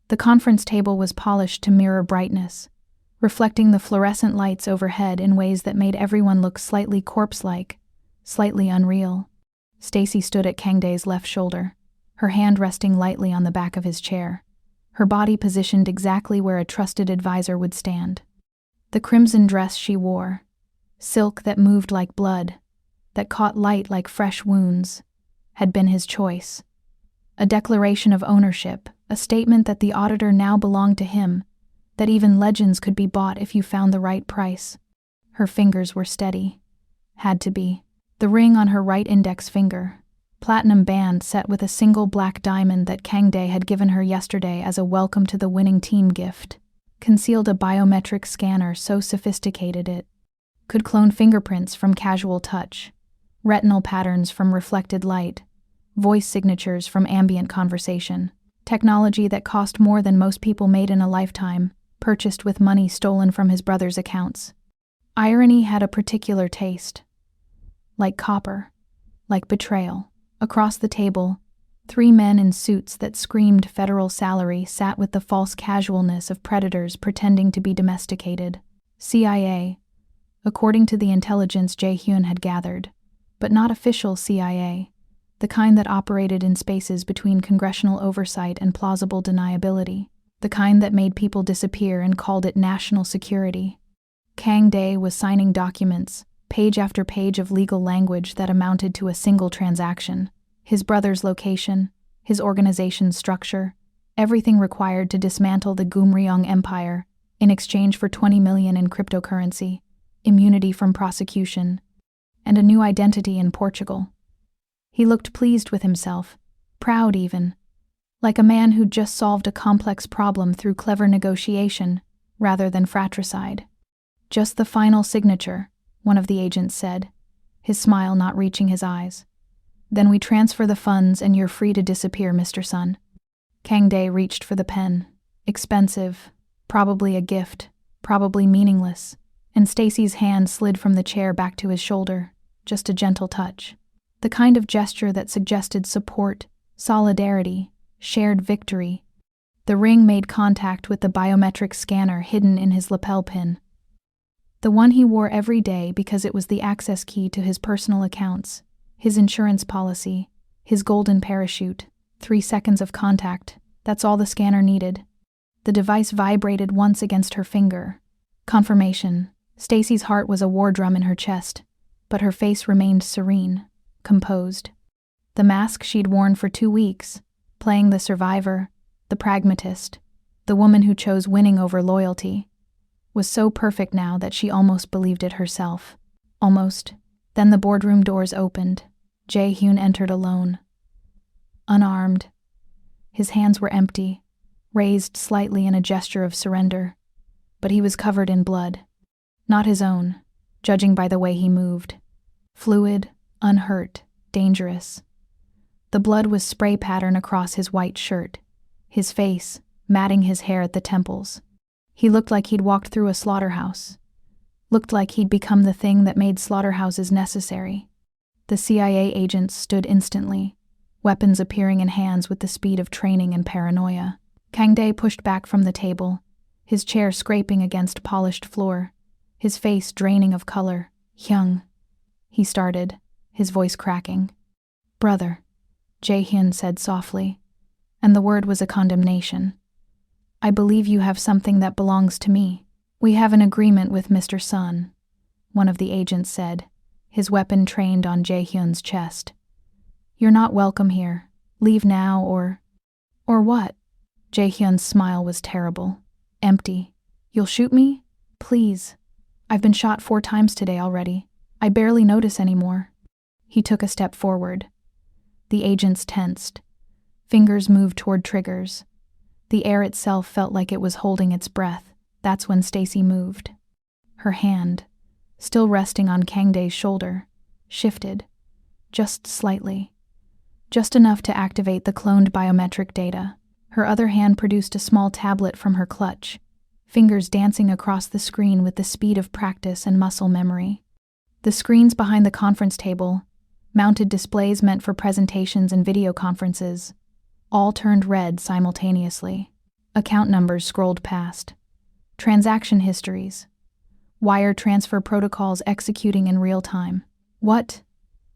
The conference table was polished to mirror brightness, reflecting the fluorescent lights overhead in ways that made everyone look slightly corpse-like, slightly unreal. Stacy stood at Kang-dae's left shoulder, her hand resting lightly on the back of his chair, her body positioned exactly where a trusted advisor would stand. The crimson dress she wore, silk that moved like blood, that caught light like fresh wounds, had been his choice. A declaration of ownership, a statement that the auditor now belonged to him, that even legends could be bought if you found the right price. Her fingers were steady. Had to be. The ring on her right index finger, platinum band set with a single black diamond that Kang-dae had given her yesterday as a welcome to the winning team gift, concealed a biometric scanner so sophisticated it could clone fingerprints from casual touch, retinal patterns from reflected light, voice signatures from ambient conversation, technology that cost more than most people made in a lifetime, purchased with money stolen from his brother's accounts. Irony had a particular taste. Like copper, like betrayal. Across the table, 3 men in suits that screamed federal salary sat with the false casualness of predators pretending to be domesticated. CIA, according to the intelligence Jae-hyun had gathered, but not official CIA, the kind that operated in spaces between congressional oversight and plausible deniability, the kind that made people disappear and called it national security. Kang-dae was signing documents, page after page of legal language that amounted to a single transaction, his brother's location, his organization's structure, everything required to dismantle the Gumryong Empire in exchange for 20 million in cryptocurrency, immunity from prosecution, and a new identity in Portugal. He looked pleased with himself, proud even, like a man who'd just solved a complex problem through clever negotiation rather than fratricide. Just the final signature, one of the agents said, his smile not reaching his eyes. Then we transfer the funds and you're free to disappear, Mr. Sun. Kang-dae reached for the pen. Expensive, probably a gift, probably meaningless, and Stacy's hand slid from the chair back to his shoulder, just a gentle touch. The kind of gesture that suggested support, solidarity, shared victory. The ring made contact with the biometric scanner hidden in his lapel pin. The one he wore every day because it was the access key to his personal accounts, his insurance policy, His golden parachute. 3 seconds of contact. That's all the scanner needed. The device vibrated once against her finger. Confirmation. Stacy's heart was a war drum in her chest, but her face remained serene, composed. The mask she'd worn for 2 weeks, playing the survivor, the pragmatist, the woman who chose winning over loyalty, was so perfect now that she almost believed it herself. Almost. Then the boardroom doors opened. Jae-hyun entered alone. Unarmed. His hands were empty, raised slightly in a gesture of surrender, but he was covered in blood. Not his own, judging by the way he moved. Fluid, unhurt, dangerous. The blood was spray pattern across his white shirt, his face, matting his hair at the temples. He looked like he'd walked through a slaughterhouse. Looked like he'd become the thing that made slaughterhouses necessary. The CIA agents stood instantly, weapons appearing in hands with the speed of training and paranoia. Kang-dae pushed back from the table, his chair scraping against polished floor, his face draining of color. "Hyung," he started, his voice cracking. "Brother," Jae-hyun said softly, and the word was a condemnation. "I believe you have something that belongs to me. We have an agreement with Mr. Sun," one of the agents said, his weapon trained on Jae-hyun's chest. "You're not welcome here. Leave now or what?" Jae-hyun's smile was terrible, empty. "You'll shoot me? Please. I've been shot 4 times today already. I barely notice anymore." He took a step forward. The agents tensed. Fingers moved toward triggers. The air itself felt like it was holding its breath. That's when Stacy moved. Her hand, still resting on Kang-dae's shoulder, shifted, just slightly. Just enough to activate the cloned biometric data. Her other hand produced a small tablet from her clutch, fingers dancing across the screen with the speed of practice and muscle memory. The screens behind the conference table, mounted displays meant for presentations and video conferences, all turned red simultaneously. Account numbers scrolled past. Transaction histories. Wire transfer protocols executing in real time. "What?"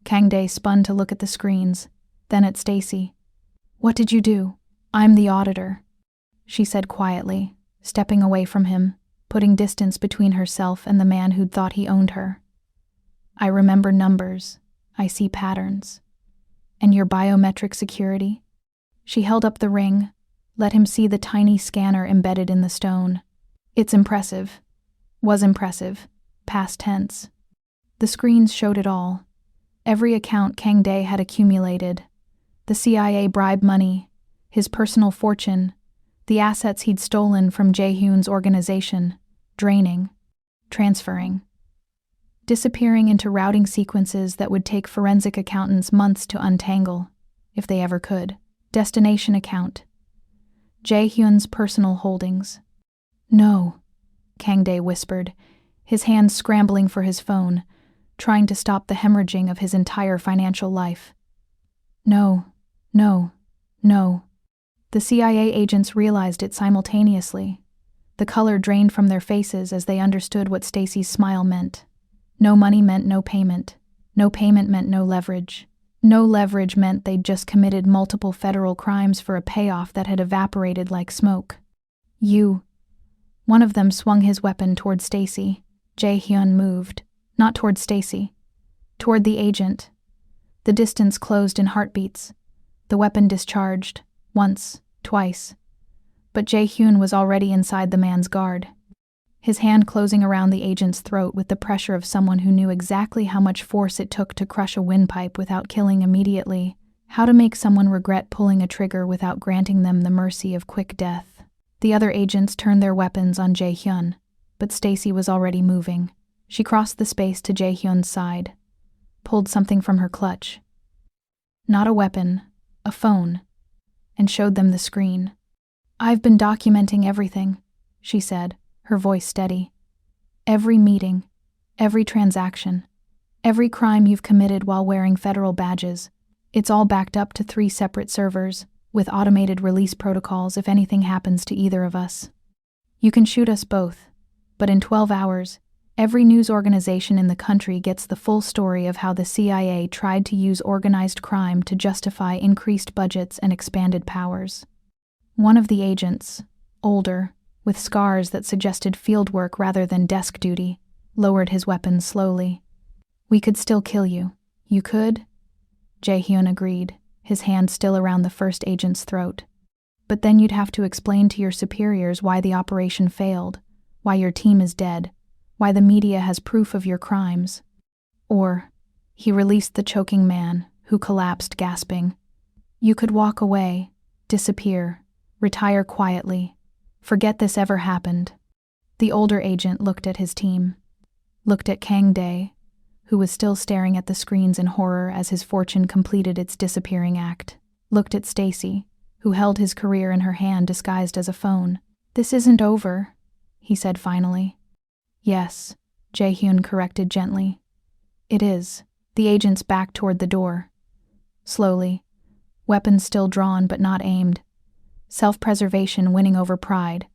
Kang-dae spun to look at the screens, then at Stacy. "What did you do?" "I'm the auditor," she said quietly, stepping away from him, putting distance between herself and the man who'd thought he owned her. "I remember numbers. I see patterns. And your biometric security?" She held up the ring, let him see the tiny scanner embedded in the stone. "It's impressive. Was impressive. Past tense." The screens showed it all. Every account Kang-dae had accumulated. The CIA bribe money, his personal fortune, the assets he'd stolen from Jae-hyun's organization, draining, transferring, disappearing into routing sequences that would take forensic accountants months to untangle, if they ever could. Destination account. Jae-hyun's personal holdings. "No," Kang-dae whispered, his hands scrambling for his phone, trying to stop the hemorrhaging of his entire financial life. "No, no, no." The CIA agents realized it simultaneously. The color drained from their faces as they understood what Stacy's smile meant. No money meant no payment. No payment meant no leverage. No leverage meant they'd just committed multiple federal crimes for a payoff that had evaporated like smoke. "You." One of them swung his weapon toward Stacy. Jae-hyun moved, not toward Stacy, toward the agent. The distance closed in heartbeats. The weapon discharged, once, twice. But Jae-hyun was already inside the man's guard, his hand closing around the agent's throat with the pressure of someone who knew exactly how much force it took to crush a windpipe without killing immediately, how to make someone regret pulling a trigger without granting them the mercy of quick death. The other agents turned their weapons on Jae-hyun, but Stacy was already moving. She crossed the space to Jae-hyun's side, pulled something from her clutch. Not a weapon, a phone, and showed them the screen. "I've been documenting everything," she said, her voice steady. "Every meeting, every transaction, every crime you've committed while wearing federal badges. It's all backed up to 3 separate servers, with automated release protocols if anything happens to either of us. You can shoot us both, but in 12 hours, Every news organization in the country gets the full story of how the CIA tried to use organized crime to justify increased budgets and expanded powers. One of the agents, older, with scars that suggested field work rather than desk duty, lowered his weapon slowly. "We could still kill you. You could?" Jae-hyun agreed, his hand still around the first agent's throat. "But then you'd have to explain to your superiors why the operation failed, why your team is dead, why the media has proof of your crimes." Or, he released the choking man, who collapsed gasping. "You could walk away, disappear, retire quietly, forget this ever happened." The older agent looked at his team, looked at Kang Dae, who was still staring at the screens in horror as his fortune completed its disappearing act, looked at Stacy, who held his career in her hand disguised as a phone. "This isn't over," he said finally. "Yes," Jae-hyun corrected gently. "It is." The agents backed toward the door. Slowly, weapons still drawn but not aimed, self-preservation winning over pride.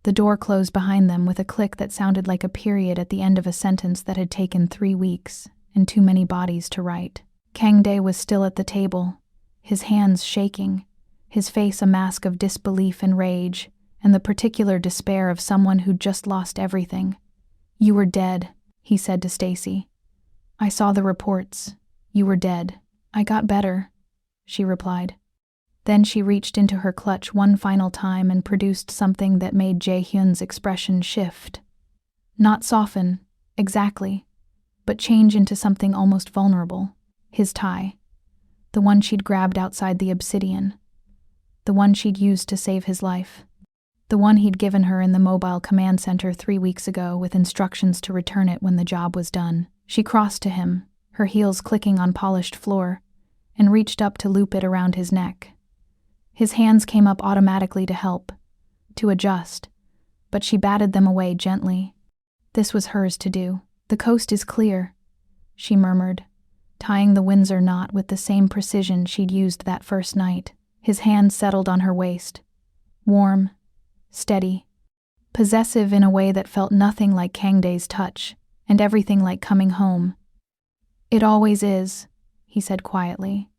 The door closed behind them with a click that sounded like a period at the end of a sentence that had taken 3 weeks and too many bodies to write. Kang Dae was still at the table, his hands shaking, his face a mask of disbelief and rage, and the particular despair of someone who'd just lost everything. "You were dead," he said to Stacy. "I saw the reports. You were dead." "I got better," she replied. Then she reached into her clutch one final time and produced something that made Jae-hyun's expression shift. Not soften, exactly, but change into something almost vulnerable. His tie. The one she'd grabbed outside the obsidian. The one she'd used to save his life. The one he'd given her in the mobile command center 3 weeks ago with instructions to return it when the job was done. She crossed to him, her heels clicking on polished floor, and reached up to loop it around his neck. His hands came up automatically to help, to adjust, but she batted them away gently. This was hers to do. "The coast is clear," she murmured, tying the Windsor knot with the same precision she'd used that first night. His hand settled on her waist. Warm, steady, possessive in a way that felt nothing like Kang Dae's touch, and everything like coming home. "It always is," he said quietly,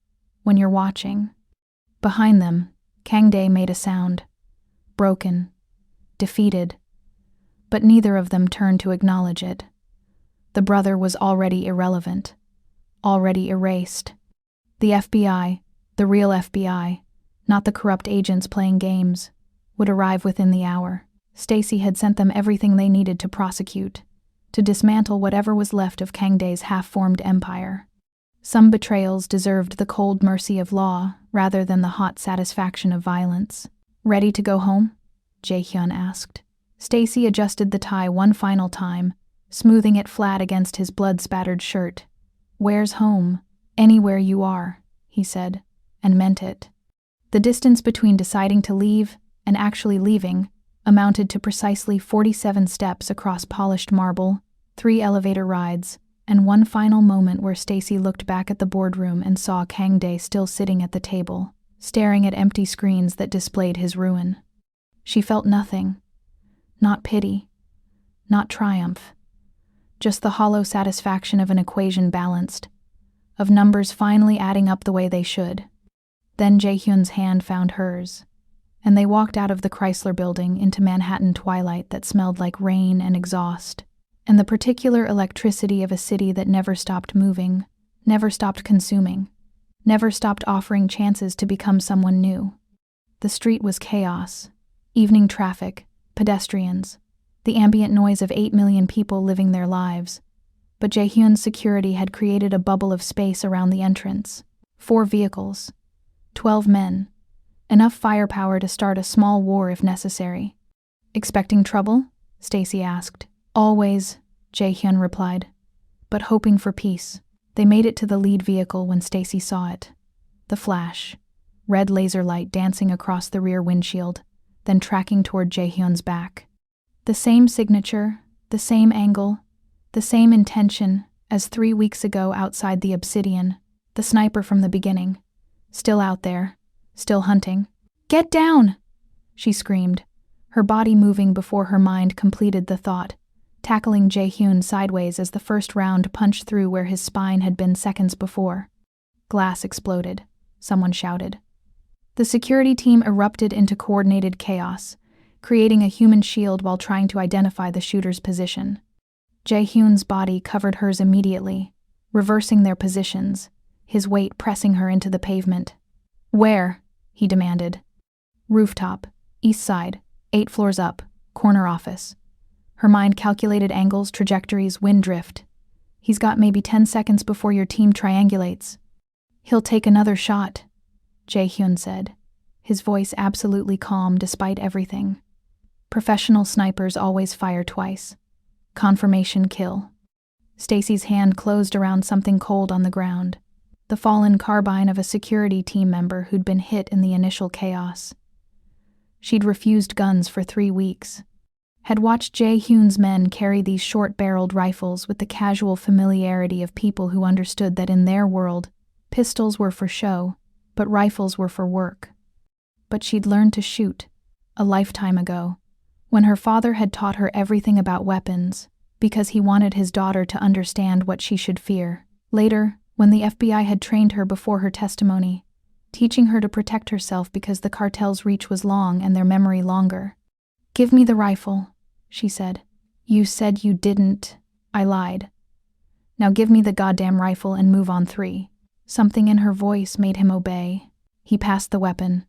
"when you're watching." Behind them, Kang Dae made a sound. Broken. Defeated. But neither of them turned to acknowledge it. The brother was already irrelevant. Already erased. The FBI, the real FBI, not the corrupt agents playing games, would arrive within the hour. Stacy had sent them everything they needed to prosecute, to dismantle whatever was left of Kang Dae's half-formed empire. Some betrayals deserved the cold mercy of law rather than the hot satisfaction of violence. "Ready to go home?" Jae-hyun asked. Stacy adjusted the tie one final time, smoothing it flat against his blood-spattered shirt. "Where's home?" "Anywhere you are," he said, and meant it. The distance between deciding to leave and actually leaving amounted to precisely 47 steps across polished marble, 3 elevator rides, and one final moment where Stacy looked back at the boardroom and saw Kang Dae still sitting at the table, staring at empty screens that displayed his ruin. She felt nothing. Not pity. Not triumph. Just the hollow satisfaction of an equation balanced, of numbers finally adding up the way they should. Then Jae-hyun's hand found hers, and they walked out of the Chrysler Building into Manhattan twilight that smelled like rain and exhaust, and the particular electricity of a city that never stopped moving, never stopped consuming, never stopped offering chances to become someone new. The street was chaos, evening traffic, pedestrians, the ambient noise of 8 million people living their lives. But Jae-hyun's security had created a bubble of space around the entrance. 4 vehicles, 12 men, enough firepower to start a small war if necessary. "Expecting trouble?" Stacy asked. "Always," Jae-hyun replied, "but hoping for peace." They made it to the lead vehicle when Stacy saw it. The flash, red laser light dancing across the rear windshield, then tracking toward Jae-hyun's back. The same signature, the same angle, the same intention as 3 weeks ago outside the Obsidian, the sniper from the beginning, still out there, still hunting. "Get down!" she screamed, her body moving before her mind completed the thought, tackling Jae-hyun sideways as the first round punched through where his spine had been seconds before. Glass exploded. Someone shouted. The security team erupted into coordinated chaos, creating a human shield while trying to identify the shooter's position. Jae-hyun's body covered hers immediately, reversing their positions, his weight pressing her into the pavement. "Where?" he demanded. "Rooftop, east side, 8 floors up, corner office." Her mind calculated angles, trajectories, wind drift. "He's got maybe 10 seconds before your team triangulates." "He'll take another shot," Jae-hyun said, his voice absolutely calm despite everything. Professional snipers always fire twice. Confirmation kill. Stacy's hand closed around something cold on the ground, the fallen carbine of a security team member who'd been hit in the initial chaos. She'd refused guns for 3 weeks, had watched Jae-hyun's men carry these short-barreled rifles with the casual familiarity of people who understood that in their world, pistols were for show, but rifles were for work. But she'd learned to shoot, a lifetime ago, when her father had taught her everything about weapons, because he wanted his daughter to understand what she should fear. Later, when the FBI had trained her before her testimony, teaching her to protect herself because the cartel's reach was long and their memory longer. "Give me the rifle," she said. "You said you didn't." "I lied. Now give me the goddamn rifle and move on 3. Something in her voice made him obey. He passed the weapon,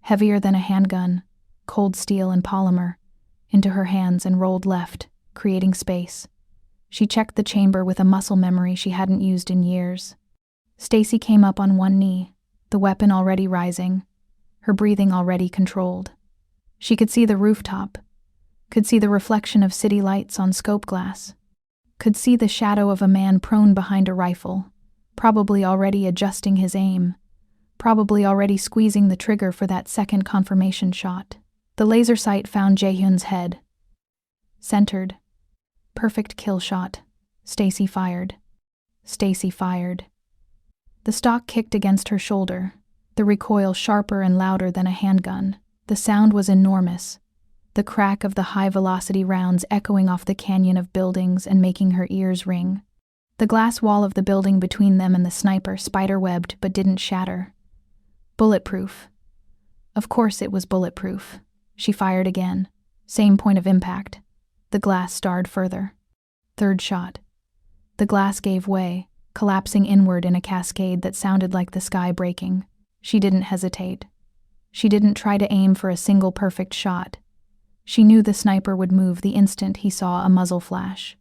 heavier than a handgun, cold steel and polymer, into her hands and rolled left, creating space. She checked the chamber with a muscle memory she hadn't used in years. Stacy came up on one knee, the weapon already rising, her breathing already controlled. She could see the rooftop, could see the reflection of city lights on scope glass, could see the shadow of a man prone behind a rifle, probably already adjusting his aim, probably already squeezing the trigger for that second confirmation shot. The laser sight found Jae-hyun's head. Centered. Perfect kill shot. Stacy fired. Stacy fired. The stock kicked against her shoulder, the recoil sharper and louder than a handgun. The sound was enormous, the crack of the high-velocity rounds echoing off the canyon of buildings and making her ears ring. The glass wall of the building between them and the sniper spider-webbed but didn't shatter. Bulletproof. Of course it was bulletproof. She fired again. Same point of impact. The glass starred further. Third shot. The glass gave way, collapsing inward in a cascade that sounded like the sky breaking. She didn't hesitate. She didn't try to aim for a single perfect shot. She knew the sniper would move the instant he saw a muzzle flash.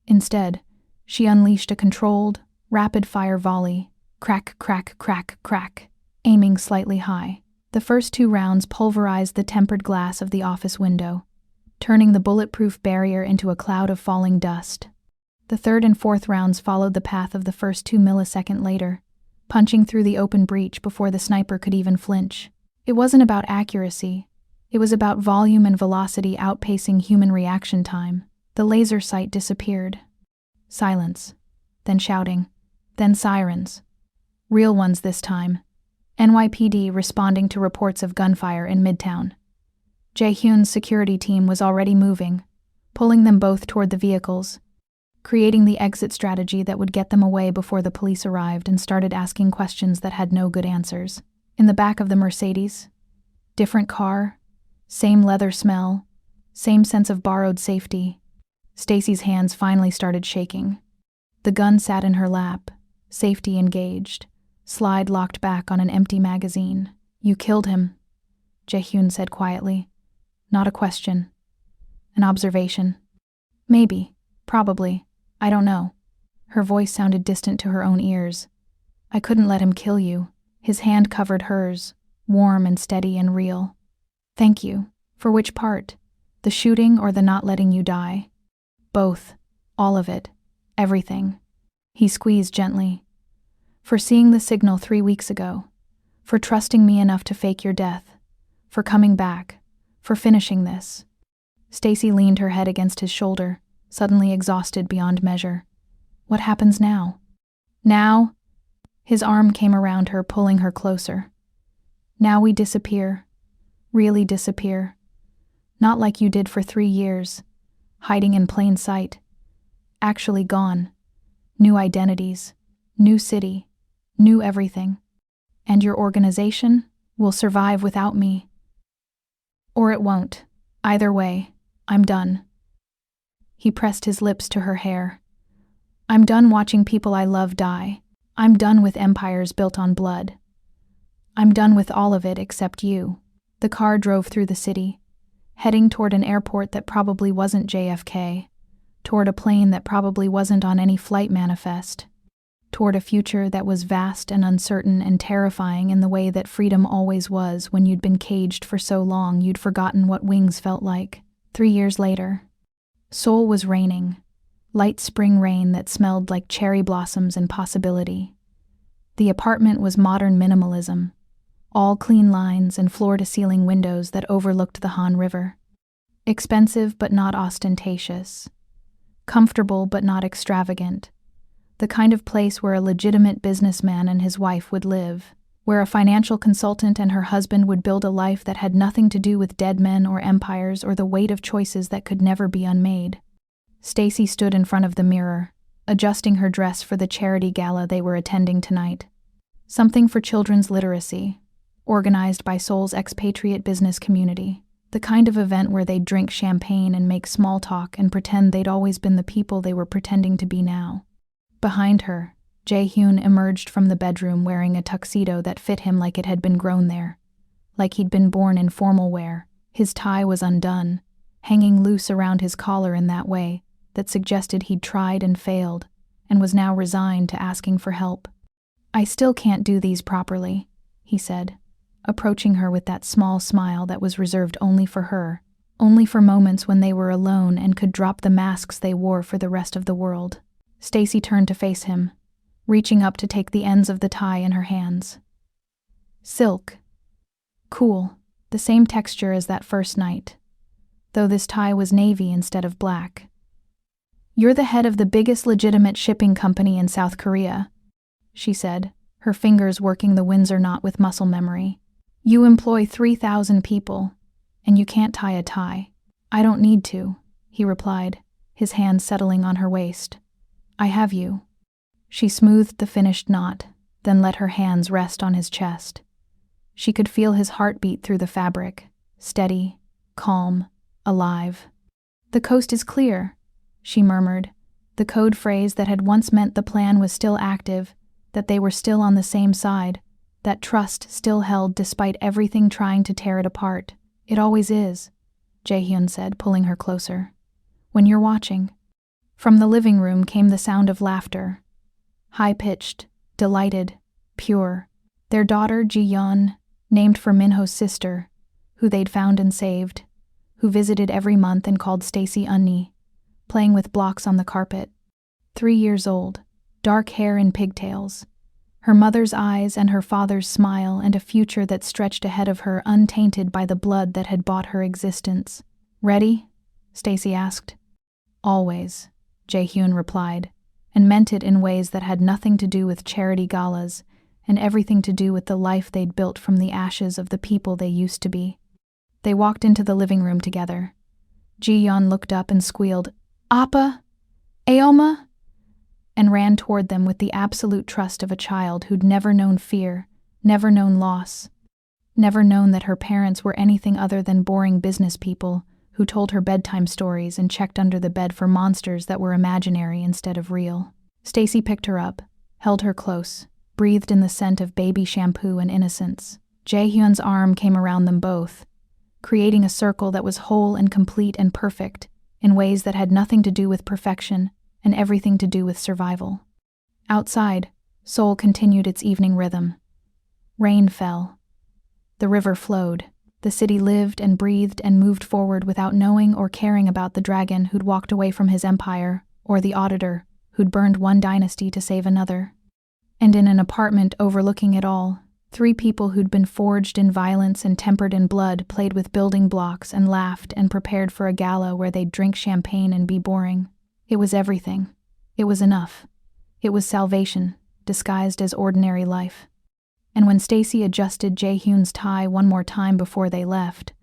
Instead, she unleashed a controlled, rapid-fire volley, crack, crack, crack, crack, aiming slightly high. The first 2 rounds pulverized the tempered glass of the office window, turning the bulletproof barrier into a cloud of falling dust. The 3rd and 4th rounds followed the path of the first 2 milliseconds later, punching through the open breach before the sniper could even flinch. It wasn't about accuracy. It was about volume and velocity outpacing human reaction time. The laser sight disappeared. Silence. Then shouting. Then sirens. Real ones this time. NYPD responding to reports of gunfire in Midtown. Jae-hyun's security team was already moving, pulling them both toward the vehicles, creating the exit strategy that would get them away before the police arrived and started asking questions that had no good answers. In the back of the Mercedes, different car, same leather smell, same sense of borrowed safety. Stacy's hands finally started shaking. The gun sat in her lap, safety engaged, slide locked back on an empty magazine. "You killed him," Jae-hyun said quietly. Not a question. An observation. "Maybe. Probably. I don't know." Her voice sounded distant to her own ears. "I couldn't let him kill you." His hand covered hers, warm and steady and real. "Thank you. For which part? The shooting or the not letting you die?" "Both. All of it. Everything." He squeezed gently. "For seeing the signal 3 weeks ago. For trusting me enough to fake your death. For coming back. For finishing this." Stacy leaned her head against his shoulder, suddenly exhausted beyond measure. "What happens now?" "Now?" His arm came around her, pulling her closer. "Now we disappear. Really disappear. Not like you did for 3 years. hiding in plain sight. Actually gone. New identities, new city, new everything. And your organization will survive without me. Or it won't. Either way, I'm done. He pressed his lips to her hair. I'm done watching people I love die. I'm done with empires built on blood. I'm done with all of it except you. The car drove through the city, heading toward an airport that probably wasn't JFK, toward a plane that probably wasn't on any flight manifest, toward a future that was vast and uncertain and terrifying in the way that freedom always was when you'd been caged for so long you'd forgotten what wings felt like. 3 years later, Seoul was raining, light spring rain that smelled like cherry blossoms and possibility. The apartment was modern minimalism, all clean lines and floor-to-ceiling windows that overlooked the Han River. Expensive but not ostentatious. Comfortable but not extravagant. The kind of place where a legitimate businessman and his wife would live, where a financial consultant and her husband would build a life that had nothing to do with dead men or empires or the weight of choices that could never be unmade. Stacy stood in front of the mirror, adjusting her dress for the charity gala they were attending tonight. Something for children's literacy, organized by Seoul's expatriate business community. The kind of event where they'd drink champagne and make small talk and pretend they'd always been the people they were pretending to be now. Behind her, Jae-hyun emerged from the bedroom wearing a tuxedo that fit him like it had been grown there, like he'd been born in formal wear. His tie was undone, hanging loose around his collar in that way that suggested he'd tried and failed, and was now resigned to asking for help. I still can't do these properly, he said, approaching her with that small smile that was reserved only for her, only for moments when they were alone and could drop the masks they wore for the rest of the world. Stacy turned to face him, reaching up to take the ends of the tie in her hands. Silk. Cool, the same texture as that first night, though this tie was navy instead of black. You're the head of the biggest legitimate shipping company in South Korea, she said, her fingers working the Windsor knot with muscle memory. You employ 3,000 people, and you can't tie a tie. I don't need to, he replied, his hand settling on her waist. I have you. She smoothed the finished knot, then let her hands rest on his chest. She could feel his heartbeat through the fabric, steady, calm, alive. The coast is clear, she murmured, the code phrase that had once meant the plan was still active, that they were still on the same side, that trust still held despite everything trying to tear it apart. It always is, Jae-hyun said, pulling her closer. When you're watching. From the living room came the sound of laughter. High-pitched, delighted, pure. Their daughter, Ji-yeon, named for Minho's sister, who they'd found and saved, who visited every month and called Stacy Unni, playing with blocks on the carpet. 3 years old, dark hair in pigtails. Her mother's eyes and her father's smile and a future that stretched ahead of her untainted by the blood that had bought her existence. Ready? Stacy asked. Always, Jae-hyun replied, and meant it in ways that had nothing to do with charity galas and everything to do with the life they'd built from the ashes of the people they used to be. They walked into the living room together. Ji-yeon looked up and squealed, Appa? Aoma? And ran toward them with the absolute trust of a child who'd never known fear, never known loss, never known that her parents were anything other than boring business people who told her bedtime stories and checked under the bed for monsters that were imaginary instead of real. Stacy picked her up, held her close, breathed in the scent of baby shampoo and innocence. Jae-hyun's arm came around them both, creating a circle that was whole and complete and perfect in ways that had nothing to do with perfection and everything to do with survival. Outside, Seoul continued its evening rhythm. Rain fell. The river flowed. The city lived and breathed and moved forward without knowing or caring about the dragon who'd walked away from his empire, or the auditor who'd burned one dynasty to save another. And in an apartment overlooking it all, 3 people who'd been forged in violence and tempered in blood played with building blocks and laughed and prepared for a gala where they'd drink champagne and be boring. It was everything. It was enough. It was salvation, disguised as ordinary life. And when Stacy adjusted Jae-hyun's tie one more time before they left,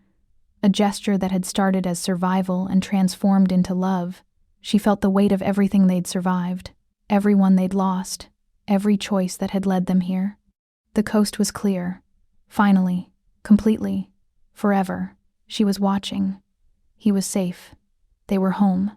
a gesture that had started as survival and transformed into love. She felt the weight of everything they'd survived, everyone they'd lost, every choice that had led them here. The coast was clear. Finally, completely, forever. She was watching. He was safe. They were home.